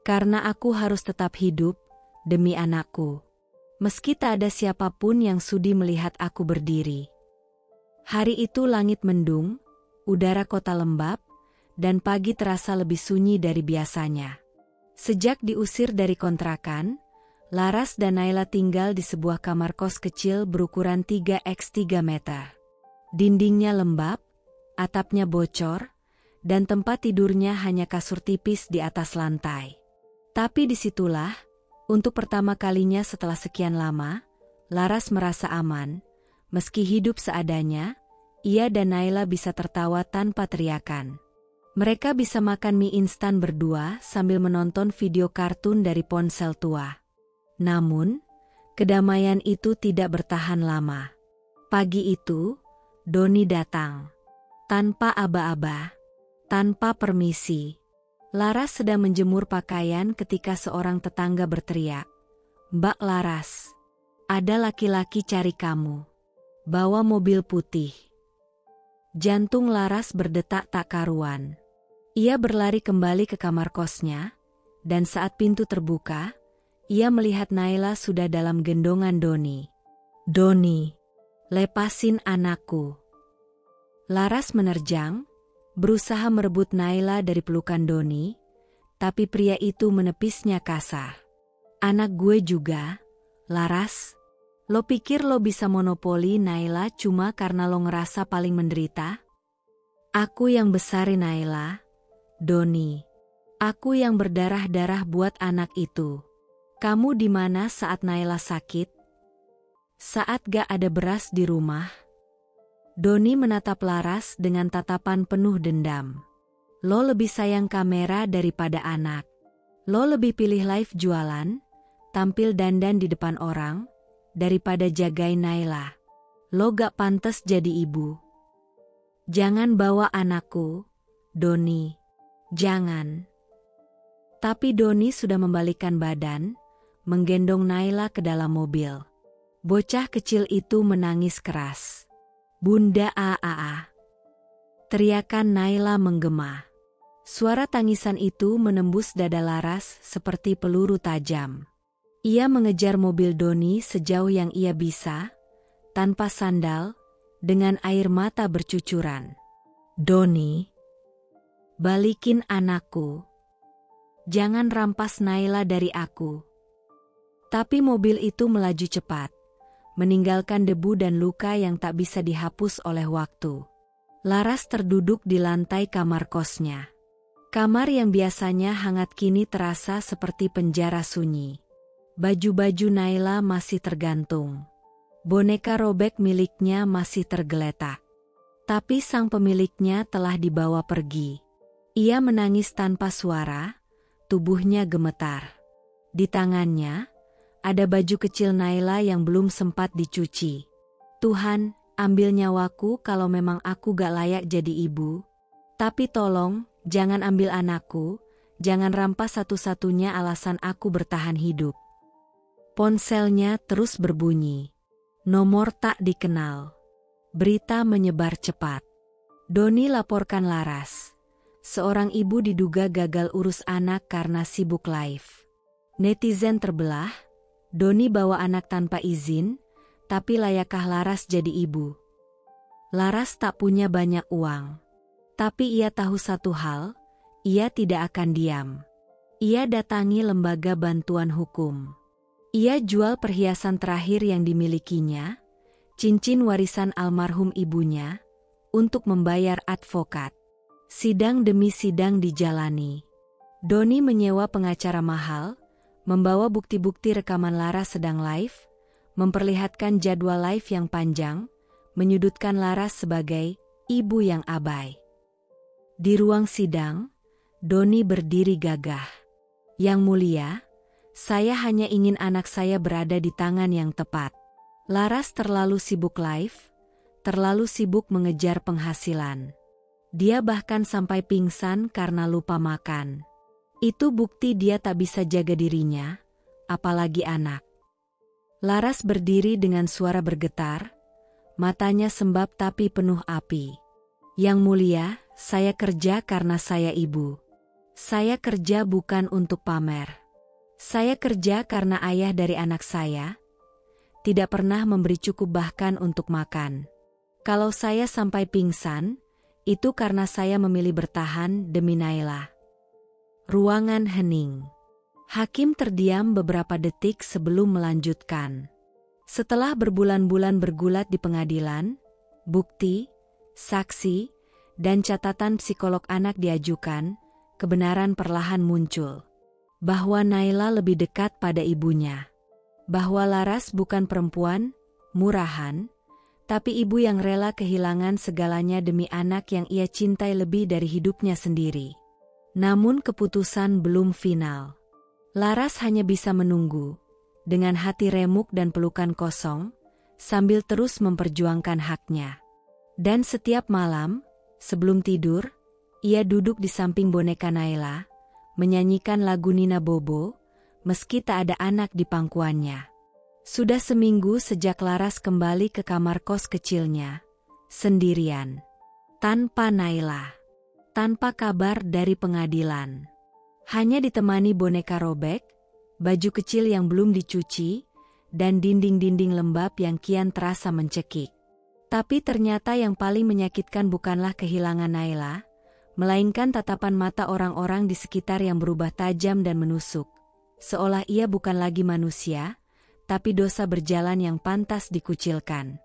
Karena aku harus tetap hidup, demi anakku. Meski tak ada siapapun yang sudi melihat aku berdiri. Hari itu langit mendung, udara kota lembab, dan pagi terasa lebih sunyi dari biasanya. Sejak diusir dari kontrakan, Laras dan Naila tinggal di sebuah kamar kos kecil berukuran 3x3 meter. Dindingnya lembab, atapnya bocor, dan tempat tidurnya hanya kasur tipis di atas lantai. Tapi disitulah, untuk pertama kalinya setelah sekian lama, Laras merasa aman. Meski hidup seadanya, ia dan Naila bisa tertawa tanpa teriakan. Mereka bisa makan mie instan berdua sambil menonton video kartun dari ponsel tua. Namun, kedamaian itu tidak bertahan lama. Pagi itu, Doni datang. Tanpa aba-aba, tanpa permisi. Laras sedang menjemur pakaian ketika seorang tetangga berteriak, "Mbak Laras, ada laki-laki cari kamu. Bawa mobil putih." Jantung Laras berdetak tak karuan. Ia berlari kembali ke kamar kosnya, dan saat pintu terbuka, ia melihat Naila sudah dalam gendongan Doni. "Doni, lepasin anakku." Laras menerjang, berusaha merebut Naila dari pelukan Doni, tapi pria itu menepisnya kasar. "Anak gue juga, Laras. Lo pikir lo bisa monopoli Naila cuma karena lo ngerasa paling menderita? Aku yang besarin Naila, Doni. Aku yang berdarah-darah buat anak itu. Kamu di mana saat Naila sakit? Saat gak ada beras di rumah?" Doni menatap Laras dengan tatapan penuh dendam. "Lo lebih sayang kamera daripada anak. Lo lebih pilih live jualan, tampil dandan di depan orang, daripada jagain Naila. Lo gak pantas jadi ibu. Jangan bawa anakku, Doni. Jangan." Tapi Doni sudah membalikkan badan, menggendong Naila ke dalam mobil. Bocah kecil itu menangis keras. "Bunda Aa." Teriakan Naila menggema. Suara tangisan itu menembus dada Laras seperti peluru tajam. Ia mengejar mobil Doni sejauh yang ia bisa, tanpa sandal, dengan air mata bercucuran. "Doni, balikin anakku. Jangan rampas Naila dari aku." Tapi mobil itu melaju cepat, meninggalkan debu dan luka yang tak bisa dihapus oleh waktu. Laras terduduk di lantai kamar kosnya. Kamar yang biasanya hangat kini terasa seperti penjara sunyi. Baju-baju Naila masih tergantung. Boneka robek miliknya masih tergeletak. Tapi sang pemiliknya telah dibawa pergi. Ia menangis tanpa suara, tubuhnya gemetar. Di tangannya, ada baju kecil Naila yang belum sempat dicuci. "Tuhan, ambil nyawaku kalau memang aku gak layak jadi ibu. Tapi tolong, jangan ambil anakku, jangan rampas satu-satunya alasan aku bertahan hidup." Ponselnya terus berbunyi. Nomor tak dikenal. Berita menyebar cepat. Doni laporkan Laras. Seorang ibu diduga gagal urus anak karena sibuk live. Netizen terbelah. Doni bawa anak tanpa izin, tapi layakkah Laras jadi ibu? Laras tak punya banyak uang. Tapi ia tahu satu hal, ia tidak akan diam. Ia datangi lembaga bantuan hukum. Ia jual perhiasan terakhir yang dimilikinya, cincin warisan almarhum ibunya, untuk membayar advokat. Sidang demi sidang dijalani. Doni menyewa pengacara mahal, membawa bukti-bukti rekaman Laras sedang live, memperlihatkan jadwal live yang panjang, menyudutkan Laras sebagai ibu yang abai. Di ruang sidang, Doni berdiri gagah. "Yang mulia, saya hanya ingin anak saya berada di tangan yang tepat. Laras terlalu sibuk live, terlalu sibuk mengejar penghasilan. Dia bahkan sampai pingsan karena lupa makan. Itu bukti dia tak bisa jaga dirinya, apalagi anak." Laras berdiri dengan suara bergetar, matanya sembab tapi penuh api. "Yang mulia, saya kerja karena saya ibu. Saya kerja bukan untuk pamer. Saya kerja karena ayah dari anak saya tidak pernah memberi cukup bahkan untuk makan. Kalau saya sampai pingsan, itu karena saya memilih bertahan demi Naila." Ruangan hening. Hakim terdiam beberapa detik sebelum melanjutkan. Setelah berbulan-bulan bergulat di pengadilan, bukti, saksi, dan catatan psikolog anak diajukan, kebenaran perlahan muncul. Bahwa Naila lebih dekat pada ibunya. Bahwa Laras bukan perempuan murahan, tapi ibu yang rela kehilangan segalanya demi anak yang ia cintai lebih dari hidupnya sendiri. Namun keputusan belum final. Laras hanya bisa menunggu, dengan hati remuk dan pelukan kosong, sambil terus memperjuangkan haknya. Dan setiap malam, sebelum tidur, ia duduk di samping boneka Naila, menyanyikan lagu Nina Bobo, meski tak ada anak di pangkuannya. Sudah seminggu sejak Laras kembali ke kamar kos kecilnya, sendirian. Tanpa Naila. Tanpa kabar dari pengadilan. Hanya ditemani boneka robek, baju kecil yang belum dicuci, dan dinding-dinding lembab yang kian terasa mencekik. Tapi ternyata yang paling menyakitkan bukanlah kehilangan Naila, melainkan tatapan mata orang-orang di sekitar yang berubah tajam dan menusuk. Seolah ia bukan lagi manusia, tapi dosa berjalan yang pantas dikucilkan.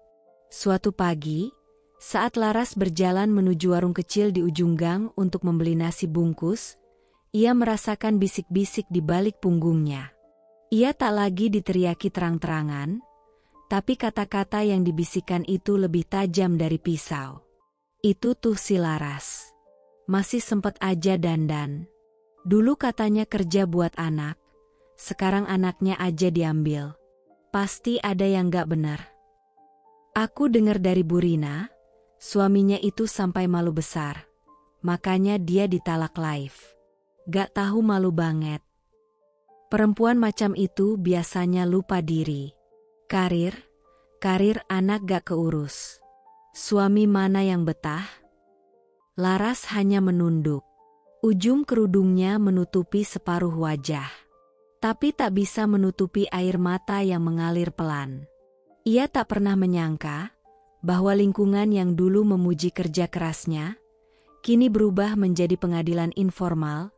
Suatu pagi, saat Laras berjalan menuju warung kecil di ujung gang untuk membeli nasi bungkus, ia merasakan bisik-bisik di balik punggungnya. Ia tak lagi diteriaki terang-terangan, tapi kata-kata yang dibisikkan itu lebih tajam dari pisau. Itu tuh si Laras. Masih sempet aja dandan. Dulu katanya kerja buat anak, sekarang anaknya aja diambil. Pasti ada yang gak benar. Aku dengar dari Bu Rina, suaminya itu sampai malu besar. Makanya dia ditalak live. Gak tahu malu banget. Perempuan macam itu biasanya lupa diri. Karir anak gak keurus. Suami mana yang betah? Laras hanya menunduk. Ujung kerudungnya menutupi separuh wajah. Tapi tak bisa menutupi air mata yang mengalir pelan. Ia tak pernah menyangka bahwa lingkungan yang dulu memuji kerja kerasnya, kini berubah menjadi pengadilan informal,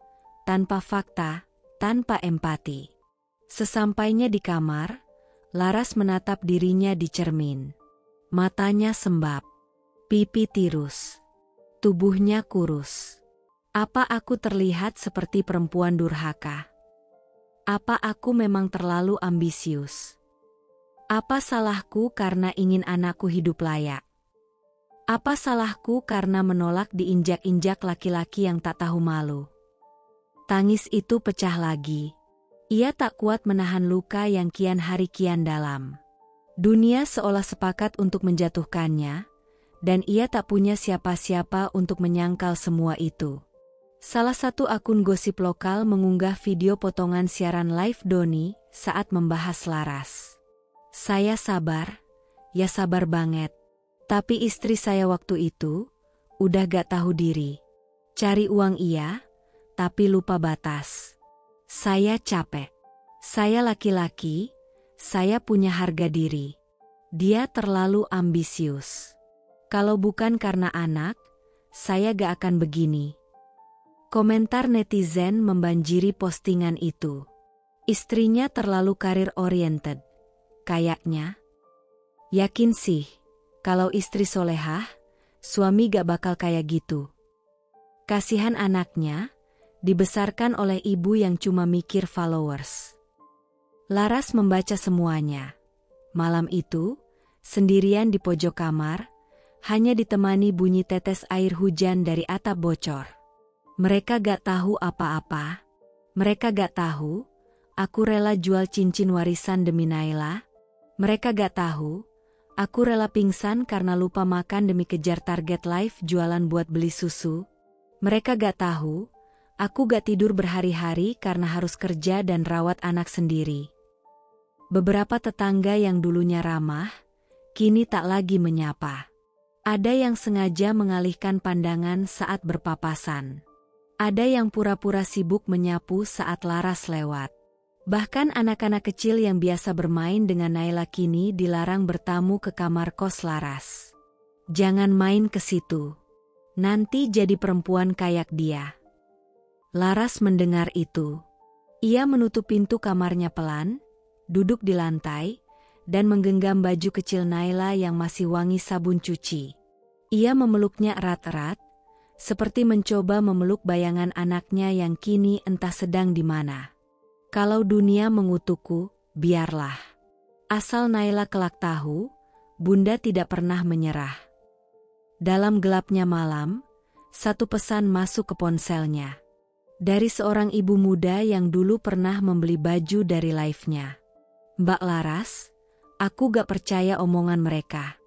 tanpa fakta, tanpa empati. Sesampainya di kamar, Laras menatap dirinya di cermin. Matanya sembab, pipi tirus, tubuhnya kurus. Apa aku terlihat seperti perempuan durhaka? Apa aku memang terlalu ambisius? Apa salahku karena ingin anakku hidup layak? Apa salahku karena menolak diinjak-injak laki-laki yang tak tahu malu? Tangis itu pecah lagi. Ia tak kuat menahan luka yang kian hari kian dalam. Dunia seolah sepakat untuk menjatuhkannya, dan ia tak punya siapa-siapa untuk menyangkal semua itu. Salah satu akun gosip lokal mengunggah video potongan siaran live Doni saat membahas Laras. Saya sabar, ya sabar banget. Tapi istri saya waktu itu, udah gak tahu diri. Cari uang iya, tapi lupa batas. Saya capek. Saya laki-laki, saya punya harga diri. Dia terlalu ambisius. Kalau bukan karena anak, saya gak akan begini. Komentar netizen membanjiri postingan itu. Istrinya terlalu karir-oriented. Kayaknya. Yakin sih, kalau istri solehah, suami gak bakal kayak gitu. Kasihan anaknya, dibesarkan oleh ibu yang cuma mikir followers. Laras membaca semuanya. Malam itu, sendirian di pojok kamar, hanya ditemani bunyi tetes air hujan dari atap bocor. Mereka gak tahu apa-apa. Mereka gak tahu, aku rela jual cincin warisan demi Naila. Mereka gak tahu, aku rela pingsan karena lupa makan demi kejar target live jualan buat beli susu. Mereka gak tahu, aku gak tidur berhari-hari karena harus kerja dan rawat anak sendiri. Beberapa tetangga yang dulunya ramah, kini tak lagi menyapa. Ada yang sengaja mengalihkan pandangan saat berpapasan. Ada yang pura-pura sibuk menyapu saat Laras lewat. Bahkan anak-anak kecil yang biasa bermain dengan Naila kini dilarang bertamu ke kamar kos Laras. Jangan main ke situ. Nanti jadi perempuan kayak dia. Laras mendengar itu. Ia menutup pintu kamarnya pelan, duduk di lantai, dan menggenggam baju kecil Naila yang masih wangi sabun cuci. Ia memeluknya erat-erat, seperti mencoba memeluk bayangan anaknya yang kini entah sedang di mana. Kalau dunia mengutukku, biarlah. Asal Naila kelak tahu, Bunda tidak pernah menyerah. Dalam gelapnya malam, satu pesan masuk ke ponselnya. Dari seorang ibu muda yang dulu pernah membeli baju dari live-nya. Mbak Laras, aku gak percaya omongan mereka.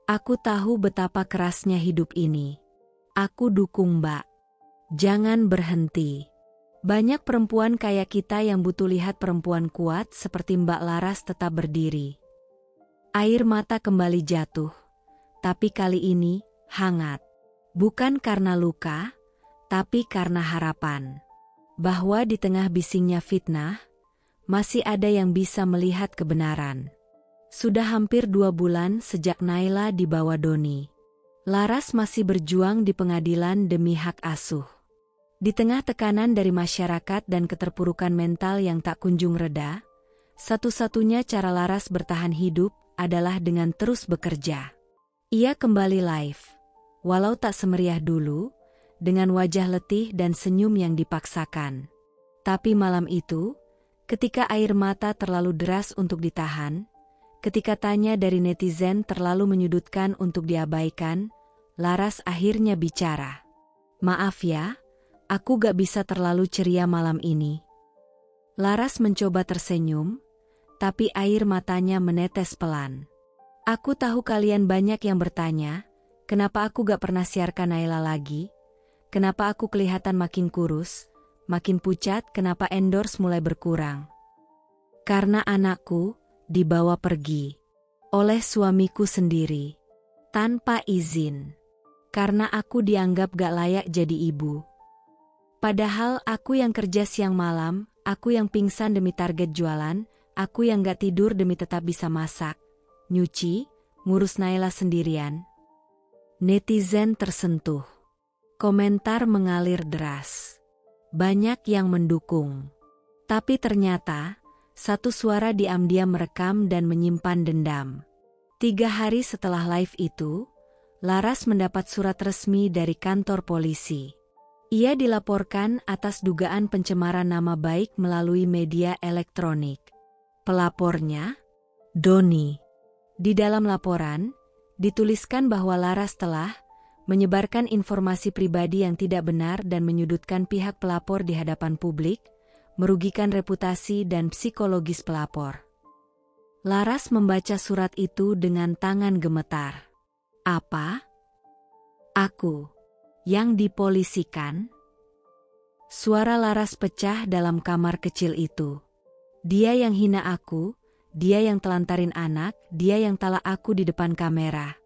Aku tahu betapa kerasnya hidup ini. Aku dukung Mbak. Jangan berhenti. Banyak perempuan kayak kita yang butuh lihat perempuan kuat seperti Mbak Laras tetap berdiri. Air mata kembali jatuh, tapi kali ini hangat. Bukan karena luka, tapi karena harapan. Bahwa di tengah bisingnya fitnah, masih ada yang bisa melihat kebenaran. Sudah hampir 2 bulan sejak Naila dibawa Doni. Laras masih berjuang di pengadilan demi hak asuh. Di tengah tekanan dari masyarakat dan keterpurukan mental yang tak kunjung reda, satu-satunya cara Laras bertahan hidup adalah dengan terus bekerja. Ia kembali live, walau tak semeriah dulu, dengan wajah letih dan senyum yang dipaksakan. Tapi malam itu, ketika air mata terlalu deras untuk ditahan, ketika tanya dari netizen terlalu menyudutkan untuk diabaikan, Laras akhirnya bicara. Maaf ya, aku gak bisa terlalu ceria malam ini. Laras mencoba tersenyum, tapi air matanya menetes pelan. Aku tahu kalian banyak yang bertanya, kenapa aku gak pernah siarkan Naila lagi? Kenapa aku kelihatan makin kurus, makin pucat, kenapa endorse mulai berkurang? Karena anakku dibawa pergi oleh suamiku sendiri, tanpa izin. Karena aku dianggap gak layak jadi ibu. Padahal aku yang kerja siang malam, aku yang pingsan demi target jualan, aku yang gak tidur demi tetap bisa masak, nyuci, ngurus Naila sendirian. Netizen tersentuh. Komentar mengalir deras. Banyak yang mendukung. Tapi ternyata, satu suara diam-diam merekam dan menyimpan dendam. 3 hari setelah live itu, Laras mendapat surat resmi dari kantor polisi. Ia dilaporkan atas dugaan pencemaran nama baik melalui media elektronik. Pelapornya, Doni. Di dalam laporan, dituliskan bahwa Laras telah menyebarkan informasi pribadi yang tidak benar dan menyudutkan pihak pelapor di hadapan publik, merugikan reputasi dan psikologis pelapor. Laras membaca surat itu dengan tangan gemetar. Apa? Aku yang dipolisikan? Suara Laras pecah dalam kamar kecil itu. Dia yang hina aku, dia yang telantarin anak, dia yang talak aku di depan kamera.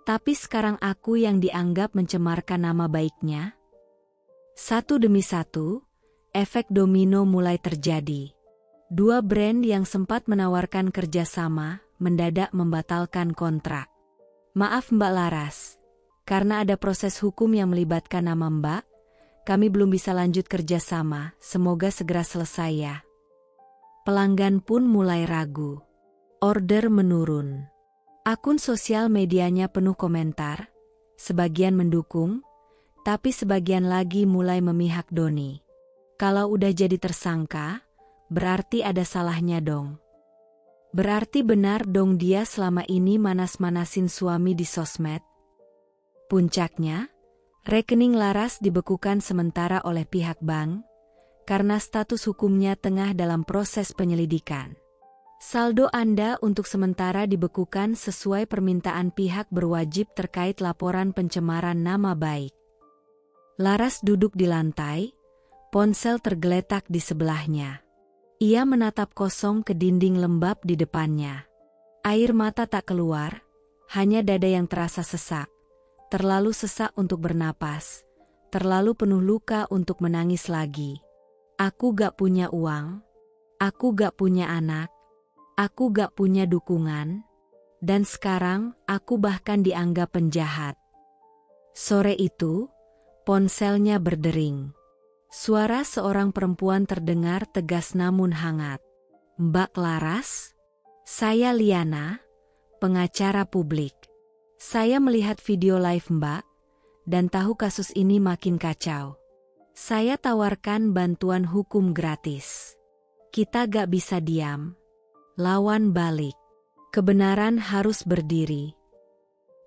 Tapi sekarang aku yang dianggap mencemarkan nama baiknya? Satu demi satu, efek domino mulai terjadi. 2 brand yang sempat menawarkan kerjasama mendadak membatalkan kontrak. Maaf Mbak Laras, karena ada proses hukum yang melibatkan nama Mbak, kami belum bisa lanjut kerjasama, semoga segera selesai ya. Pelanggan pun mulai ragu. Order menurun. Akun sosial medianya penuh komentar, sebagian mendukung, tapi sebagian lagi mulai memihak Doni. Kalau udah jadi tersangka, berarti ada salahnya dong. Berarti benar dong dia selama ini manas-manasin suami di sosmed. Puncaknya, rekening Laras dibekukan sementara oleh pihak bank, karena status hukumnya tengah dalam proses penyelidikan. Saldo Anda untuk sementara dibekukan sesuai permintaan pihak berwajib terkait laporan pencemaran nama baik. Laras duduk di lantai, ponsel tergeletak di sebelahnya. Ia menatap kosong ke dinding lembab di depannya. Air mata tak keluar, hanya dada yang terasa sesak. Terlalu sesak untuk bernapas, terlalu penuh luka untuk menangis lagi. Aku gak punya uang, aku gak punya anak, aku gak punya dukungan, dan sekarang aku bahkan dianggap penjahat. Sore itu, ponselnya berdering. Suara seorang perempuan terdengar tegas namun hangat. Mbak Laras? Saya Liana, pengacara publik. Saya melihat video live Mbak, dan tahu kasus ini makin kacau. Saya tawarkan bantuan hukum gratis. Kita gak bisa diam. Lawan balik. Kebenaran harus berdiri.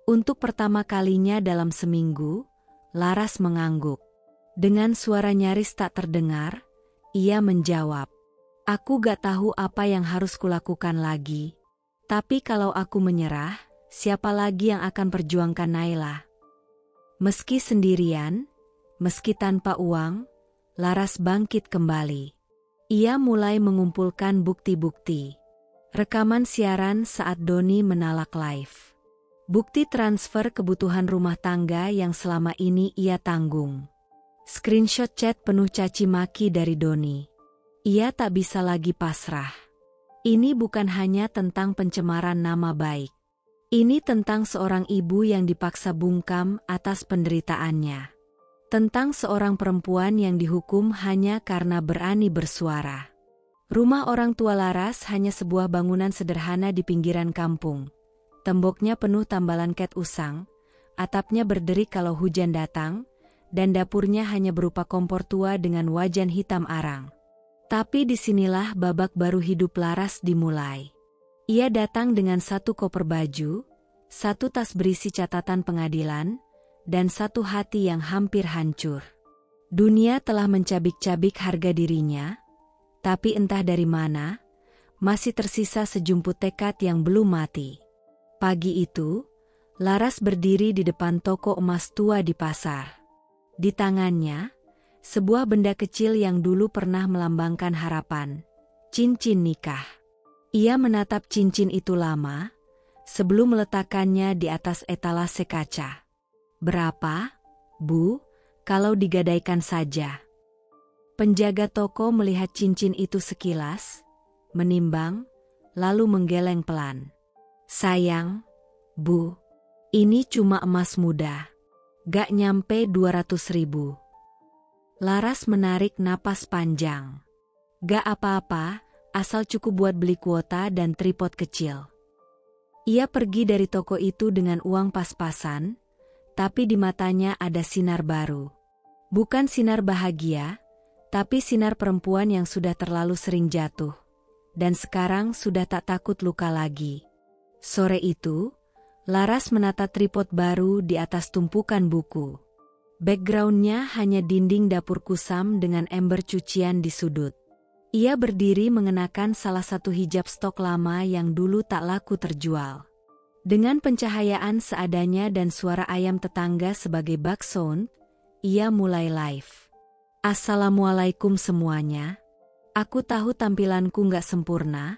Untuk pertama kalinya dalam seminggu, Laras mengangguk. Dengan suara nyaris tak terdengar, ia menjawab, "Aku gak tahu apa yang harus kulakukan lagi. Tapi kalau aku menyerah, siapa lagi yang akan perjuangkan Naila?" Meski sendirian, meski tanpa uang, Laras bangkit kembali. Ia mulai mengumpulkan bukti-bukti. Rekaman siaran saat Doni menalak live. Bukti transfer kebutuhan rumah tangga yang selama ini ia tanggung. Screenshot chat penuh caci maki dari Doni. Ia tak bisa lagi pasrah. Ini bukan hanya tentang pencemaran nama baik. Ini tentang seorang ibu yang dipaksa bungkam atas penderitaannya. Tentang seorang perempuan yang dihukum hanya karena berani bersuara. Rumah orang tua Laras hanya sebuah bangunan sederhana di pinggiran kampung. Temboknya penuh tambalan cat usang, atapnya berderi kalau hujan datang, dan dapurnya hanya berupa kompor tua dengan wajan hitam arang. Tapi disinilah babak baru hidup Laras dimulai. Ia datang dengan satu koper baju, satu tas berisi catatan pengadilan, dan satu hati yang hampir hancur. Dunia telah mencabik-cabik harga dirinya, tapi entah dari mana, masih tersisa sejumput tekad yang belum mati. Pagi itu, Laras berdiri di depan toko emas tua di pasar. Di tangannya, sebuah benda kecil yang dulu pernah melambangkan harapan, cincin nikah. Ia menatap cincin itu lama, sebelum meletakkannya di atas etalase kaca. "Berapa, Bu, kalau digadaikan saja?" Penjaga toko melihat cincin itu sekilas, menimbang, lalu menggeleng pelan. "Sayang, Bu, ini cuma emas muda. Gak nyampe 200.000. Laras menarik napas panjang. "Gak apa-apa, asal cukup buat beli kuota dan tripod kecil." Ia pergi dari toko itu dengan uang pas-pasan, tapi di matanya ada sinar baru. Bukan sinar bahagia, tapi sinar perempuan yang sudah terlalu sering jatuh, dan sekarang sudah tak takut luka lagi. Sore itu, Laras menata tripod baru di atas tumpukan buku. Backgroundnya hanya dinding dapur kusam dengan ember cucian di sudut. Ia berdiri mengenakan salah satu hijab stok lama yang dulu tak laku terjual. Dengan pencahayaan seadanya dan suara ayam tetangga sebagai background, ia mulai live. "Assalamualaikum semuanya. Aku tahu tampilanku gak sempurna,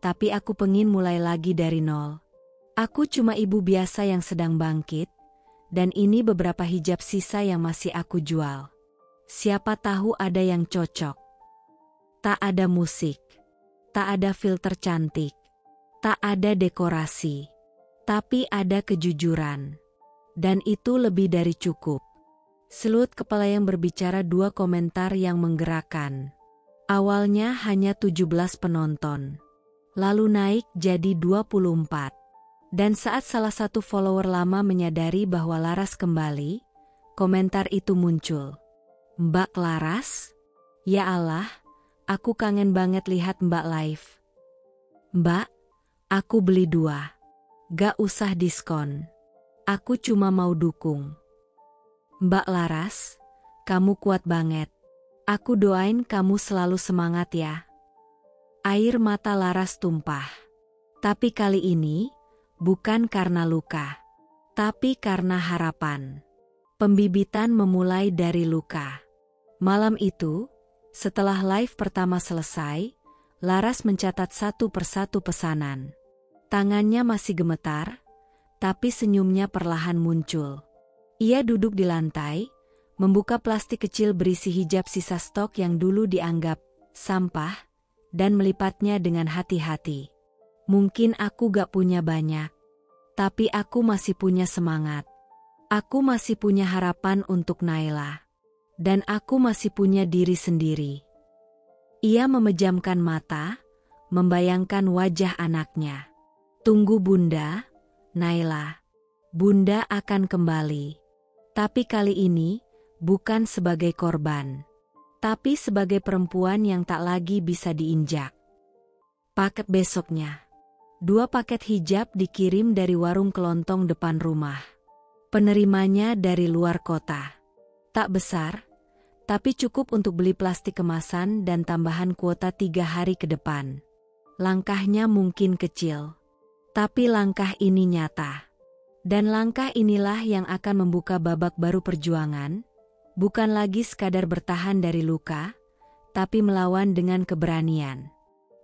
tapi aku pengin mulai lagi dari nol. Aku cuma ibu biasa yang sedang bangkit, dan ini beberapa hijab sisa yang masih aku jual. Siapa tahu ada yang cocok." Tak ada musik, tak ada filter cantik, tak ada dekorasi, tapi ada kejujuran. Dan itu lebih dari cukup. Selut kepala yang berbicara, dua komentar yang menggerakkan. Awalnya hanya 17 penonton, lalu naik jadi 24. Dan saat salah satu follower lama menyadari bahwa Laras kembali, komentar itu muncul. "Mbak Laras? Ya Allah, aku kangen banget lihat Mbak live. Mbak, aku beli 2. Gak usah diskon. Aku cuma mau dukung. Mbak Laras, kamu kuat banget. Aku doain kamu selalu semangat ya." Air mata Laras tumpah. Tapi kali ini, bukan karena luka, tapi karena harapan. Pembibitan memulai dari luka. Malam itu, setelah live pertama selesai, Laras mencatat satu persatu pesanan. Tangannya masih gemetar, tapi senyumnya perlahan muncul. Ia duduk di lantai, membuka plastik kecil berisi hijab sisa stok yang dulu dianggap sampah, dan melipatnya dengan hati-hati. "Mungkin aku gak punya banyak, tapi aku masih punya semangat. Aku masih punya harapan untuk Naila." Dan aku masih punya diri sendiri. Ia memejamkan mata, membayangkan wajah anaknya. Tunggu Bunda, Naila. Bunda akan kembali. Tapi kali ini, bukan sebagai korban. Tapi sebagai perempuan yang tak lagi bisa diinjak. Paket besoknya. 2 paket hijab dikirim dari warung kelontong depan rumah. Penerimanya dari luar kota. Tak besar, tapi cukup untuk beli plastik kemasan dan tambahan kuota 3 hari ke depan. Langkahnya mungkin kecil, tapi langkah ini nyata. Dan langkah inilah yang akan membuka babak baru perjuangan, bukan lagi sekadar bertahan dari luka, tapi melawan dengan keberanian.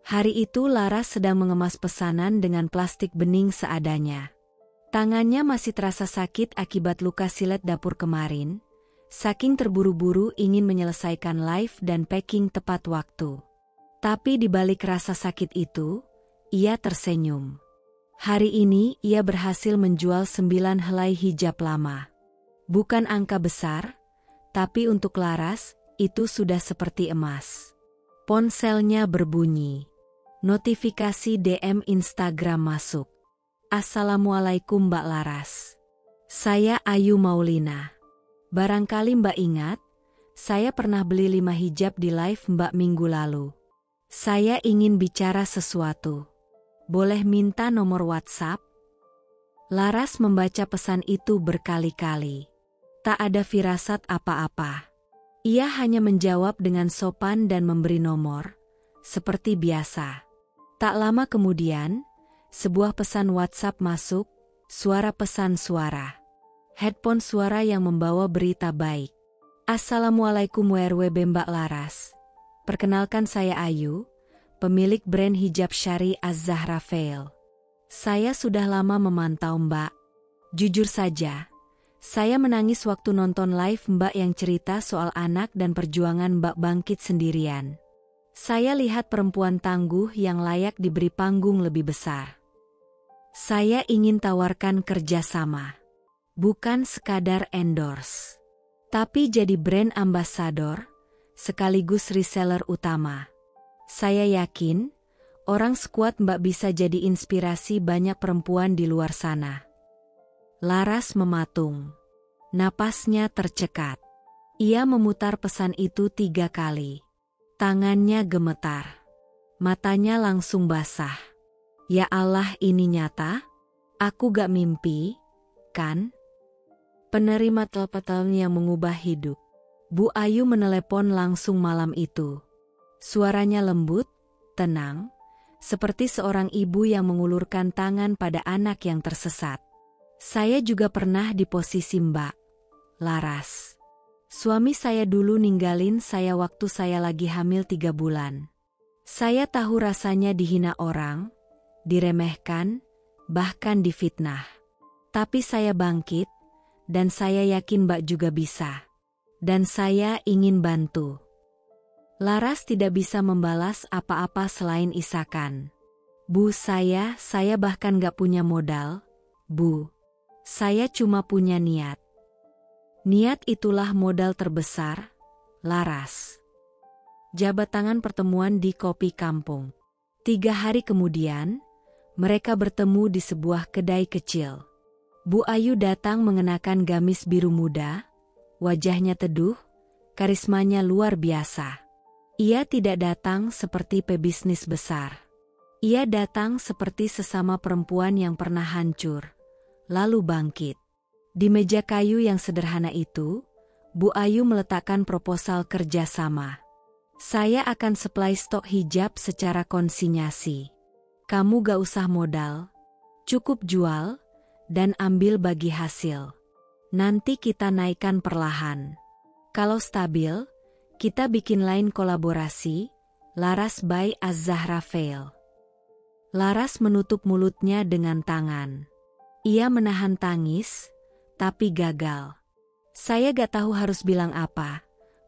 Hari itu Laras sedang mengemas pesanan dengan plastik bening seadanya. Tangannya masih terasa sakit akibat luka silet dapur kemarin, saking terburu-buru ingin menyelesaikan live dan packing tepat waktu. Tapi di balik rasa sakit itu, ia tersenyum. Hari ini ia berhasil menjual 9 helai hijab lama. Bukan angka besar, tapi untuk Laras, itu sudah seperti emas. Ponselnya berbunyi. Notifikasi DM Instagram masuk. Assalamualaikum Mbak Laras. Saya Ayu Maulina. Barangkali Mbak ingat, saya pernah beli 5 hijab di live Mbak minggu lalu. Saya ingin bicara sesuatu. Boleh minta nomor WhatsApp? Laras membaca pesan itu berkali-kali. Tak ada firasat apa-apa. Ia hanya menjawab dengan sopan dan memberi nomor, seperti biasa. Tak lama kemudian, sebuah pesan WhatsApp masuk, suara pesan suara. Headphone suara yang membawa berita baik. Assalamualaikum WRWB Mbak Laras. Perkenalkan saya Ayu, pemilik brand hijab syari Az-Zahra Veil. Saya sudah lama memantau Mbak. Jujur saja, saya menangis waktu nonton live Mbak yang cerita soal anak dan perjuangan Mbak bangkit sendirian. Saya lihat perempuan tangguh yang layak diberi panggung lebih besar. Saya ingin tawarkan kerjasama. Bukan sekadar endorse, tapi jadi brand ambassador, sekaligus reseller utama. Saya yakin, orang sekuat Mbak bisa jadi inspirasi banyak perempuan di luar sana. Laras mematung. Napasnya tercekat. Ia memutar pesan itu 3 kali. Tangannya gemetar. Matanya langsung basah. Ya Allah, ini nyata? Aku gak mimpi, kan? Penerima telepon yang mengubah hidup. Bu Ayu menelepon langsung malam itu. Suaranya lembut, tenang, seperti seorang ibu yang mengulurkan tangan pada anak yang tersesat. Saya juga pernah di posisi Mbak Laras. Suami saya dulu ninggalin saya waktu saya lagi hamil 3 bulan. Saya tahu rasanya dihina orang, diremehkan, bahkan difitnah. Tapi saya bangkit, dan saya yakin Mbak juga bisa. Dan saya ingin bantu. Laras tidak bisa membalas apa-apa selain isakan. Bu, saya bahkan gak punya modal. Bu, saya cuma punya niat. Niat itulah modal terbesar, Laras. Jabat tangan pertemuan di kopi kampung. 3 hari kemudian, mereka bertemu di sebuah kedai kecil. Bu Ayu datang mengenakan gamis biru muda, wajahnya teduh, karismanya luar biasa. Ia tidak datang seperti pebisnis besar. Ia datang seperti sesama perempuan yang pernah hancur, lalu bangkit. Di meja kayu yang sederhana itu, Bu Ayu meletakkan proposal kerjasama. Saya akan supply stok hijab secara konsinyasi. Kamu gak usah modal, cukup jual, dan ambil bagi hasil. Nanti kita naikkan perlahan. Kalau stabil, kita bikin lain kolaborasi, Laras by Az-Zahra Veil. Laras menutup mulutnya dengan tangan. Ia menahan tangis, tapi gagal. Saya gak tahu harus bilang apa.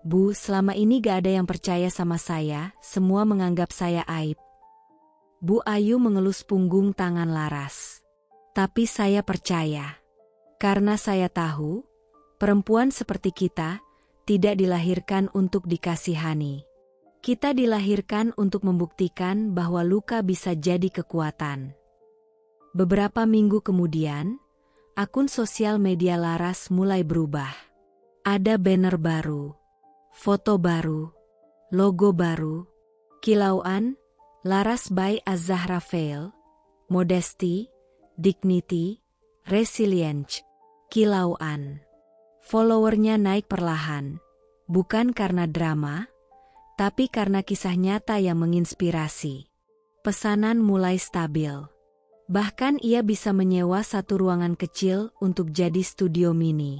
Bu, selama ini gak ada yang percaya sama saya, semua menganggap saya aib. Bu Ayu mengelus punggung tangan Laras. Tapi saya percaya. Karena saya tahu, perempuan seperti kita tidak dilahirkan untuk dikasihani. Kita dilahirkan untuk membuktikan bahwa luka bisa jadi kekuatan. Beberapa minggu kemudian, akun sosial media Laras mulai berubah. Ada banner baru, foto baru, logo baru, kilauan, Laras by Az-Zahra Veil, Modesty, Dignity, Resilience, kilauan. Followernya naik perlahan, bukan karena drama, tapi karena kisah nyata yang menginspirasi. Pesanan mulai stabil. Bahkan ia bisa menyewa satu ruangan kecil untuk jadi studio mini.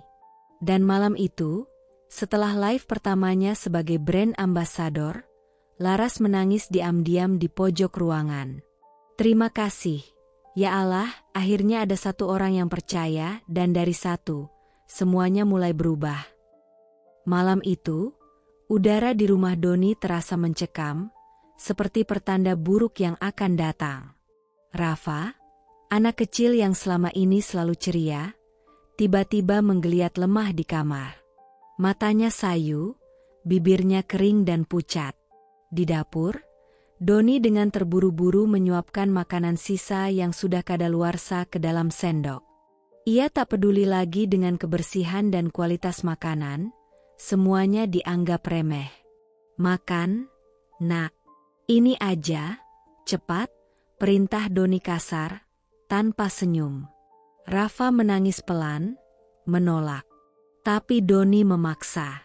Dan malam itu, setelah live pertamanya sebagai brand ambassador, Laras menangis diam-diam di pojok ruangan. Terima kasih, ya Allah, akhirnya ada satu orang yang percaya dan dari satu, semuanya mulai berubah. Malam itu, udara di rumah Doni terasa mencekam, seperti pertanda buruk yang akan datang. Rafa, anak kecil yang selama ini selalu ceria, tiba-tiba menggeliat lemah di kamar. Matanya sayu, bibirnya kering dan pucat. Di dapur, Doni dengan terburu-buru menyuapkan makanan sisa yang sudah kadaluarsa ke dalam sendok. Ia tak peduli lagi dengan kebersihan dan kualitas makanan, semuanya dianggap remeh. Makan, nak. Ini aja, cepat, perintah Doni kasar, tanpa senyum. Rafa menangis pelan, menolak. Tapi Doni memaksa.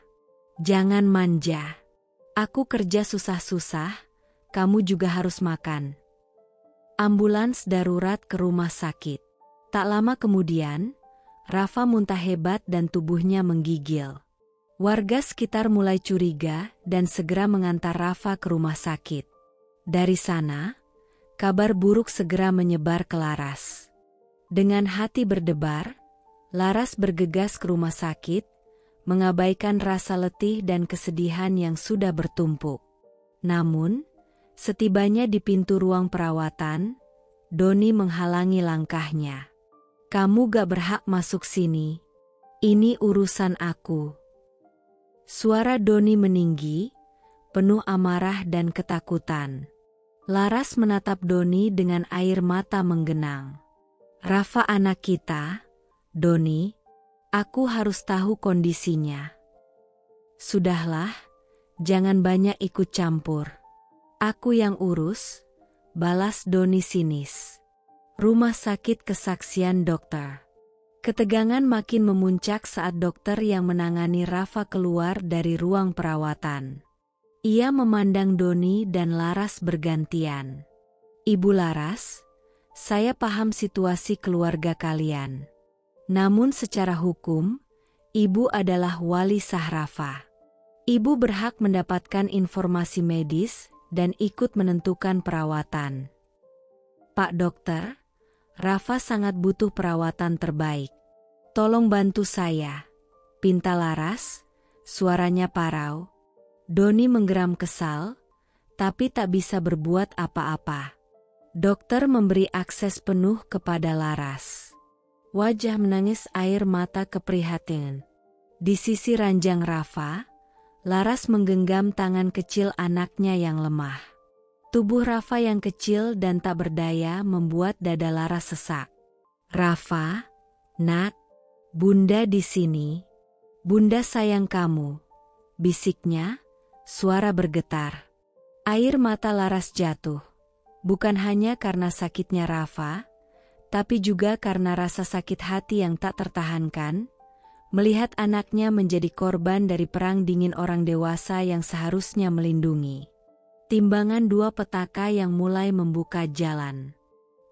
Jangan manja. Aku kerja susah-susah, kamu juga harus makan. Ambulans darurat ke rumah sakit. Tak lama kemudian, Rafa muntah hebat dan tubuhnya menggigil. Warga sekitar mulai curiga dan segera mengantar Rafa ke rumah sakit. Dari sana, kabar buruk segera menyebar ke Laras. Dengan hati berdebar, Laras bergegas ke rumah sakit, mengabaikan rasa letih dan kesedihan yang sudah bertumpuk. Namun, setibanya di pintu ruang perawatan, Doni menghalangi langkahnya. Kamu gak berhak masuk sini. Ini urusan aku. Suara Doni meninggi, penuh amarah dan ketakutan. Laras menatap Doni dengan air mata menggenang. Rafa anak kita, Doni, aku harus tahu kondisinya. Sudahlah, jangan banyak ikut campur. Aku yang urus, balas Doni sinis. Rumah sakit kesaksian dokter. Ketegangan makin memuncak saat dokter yang menangani Rafa keluar dari ruang perawatan. Ia memandang Doni dan Laras bergantian. Ibu Laras, saya paham situasi keluarga kalian. Namun secara hukum, ibu adalah wali sah Rafa. Ibu berhak mendapatkan informasi medis dan ikut menentukan perawatan. Pak dokter, Rafa sangat butuh perawatan terbaik. Tolong bantu saya. Pinta Laras, suaranya parau. Doni menggeram kesal, tapi tak bisa berbuat apa-apa. Dokter memberi akses penuh kepada Laras. Wajah menangis air mata keprihatinan. Di sisi ranjang Rafa, Laras menggenggam tangan kecil anaknya yang lemah. Tubuh Rafa yang kecil dan tak berdaya membuat dada Laras sesak. Rafa, nak, Bunda di sini. Bunda sayang kamu, bisiknya, suara bergetar. Air mata Laras jatuh, bukan hanya karena sakitnya Rafa, tapi juga karena rasa sakit hati yang tak tertahankan, melihat anaknya menjadi korban dari perang dingin orang dewasa yang seharusnya melindungi. Timbangan dua petaka yang mulai membuka jalan.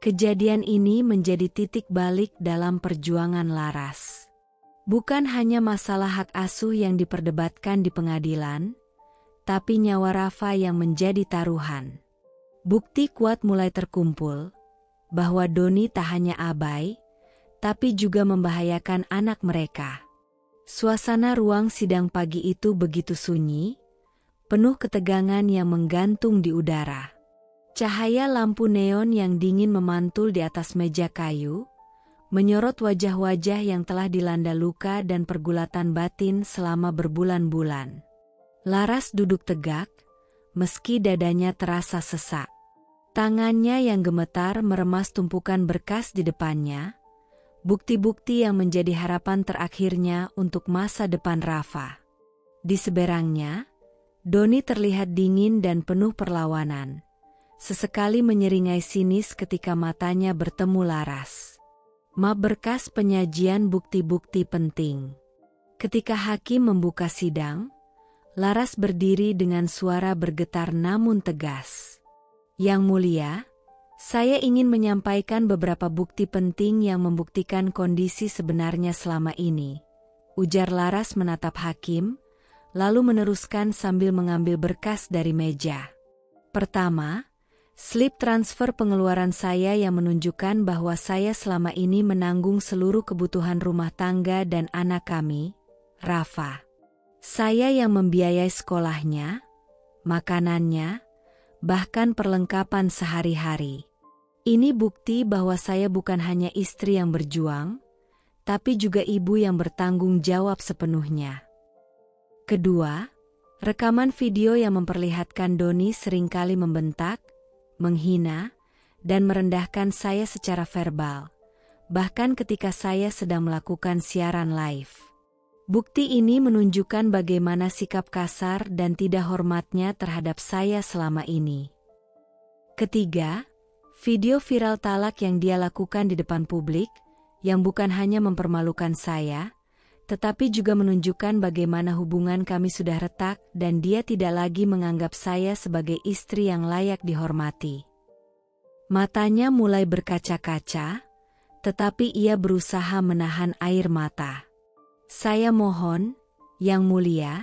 Kejadian ini menjadi titik balik dalam perjuangan Laras. Bukan hanya masalah hak asuh yang diperdebatkan di pengadilan, tapi nyawa Rafa yang menjadi taruhan. Bukti kuat mulai terkumpul, bahwa Doni tak hanya abai, tapi juga membahayakan anak mereka. Suasana ruang sidang pagi itu begitu sunyi, penuh ketegangan yang menggantung di udara. Cahaya lampu neon yang dingin memantul di atas meja kayu, menyorot wajah-wajah yang telah dilanda luka dan pergulatan batin selama berbulan-bulan. Laras duduk tegak, meski dadanya terasa sesak. Tangannya yang gemetar meremas tumpukan berkas di depannya, bukti-bukti yang menjadi harapan terakhirnya untuk masa depan Rafa. Di seberangnya, Doni terlihat dingin dan penuh perlawanan, sesekali menyeringai sinis ketika matanya bertemu Laras. Map berkas penyajian bukti-bukti penting. Ketika hakim membuka sidang, Laras berdiri dengan suara bergetar namun tegas. Yang Mulia, saya ingin menyampaikan beberapa bukti penting yang membuktikan kondisi sebenarnya selama ini, ujar Laras menatap hakim, lalu meneruskan sambil mengambil berkas dari meja. Pertama, slip transfer pengeluaran saya yang menunjukkan bahwa saya selama ini menanggung seluruh kebutuhan rumah tangga dan anak kami, Rafa. Saya yang membiayai sekolahnya, makanannya, bahkan perlengkapan sehari-hari. Ini bukti bahwa saya bukan hanya istri yang berjuang, tapi juga ibu yang bertanggung jawab sepenuhnya. Kedua, rekaman video yang memperlihatkan Doni seringkali membentak, menghina, dan merendahkan saya secara verbal, bahkan ketika saya sedang melakukan siaran live. Bukti ini menunjukkan bagaimana sikap kasar dan tidak hormatnya terhadap saya selama ini. Ketiga, video viral talak yang dia lakukan di depan publik, yang bukan hanya mempermalukan saya, tetapi juga menunjukkan bagaimana hubungan kami sudah retak dan dia tidak lagi menganggap saya sebagai istri yang layak dihormati. Matanya mulai berkaca-kaca, tetapi ia berusaha menahan air mata. Saya mohon, Yang Mulia,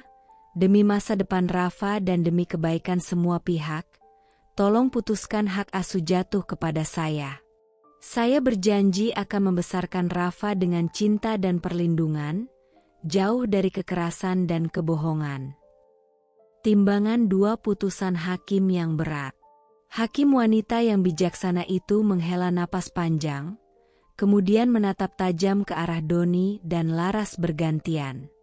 demi masa depan Rafa dan demi kebaikan semua pihak, tolong putuskan hak asuh jatuh kepada saya. Saya berjanji akan membesarkan Rafa dengan cinta dan perlindungan, jauh dari kekerasan dan kebohongan. Timbangan dua putusan hakim yang berat. Hakim wanita yang bijaksana itu menghela napas panjang, kemudian menatap tajam ke arah Doni dan Laras bergantian.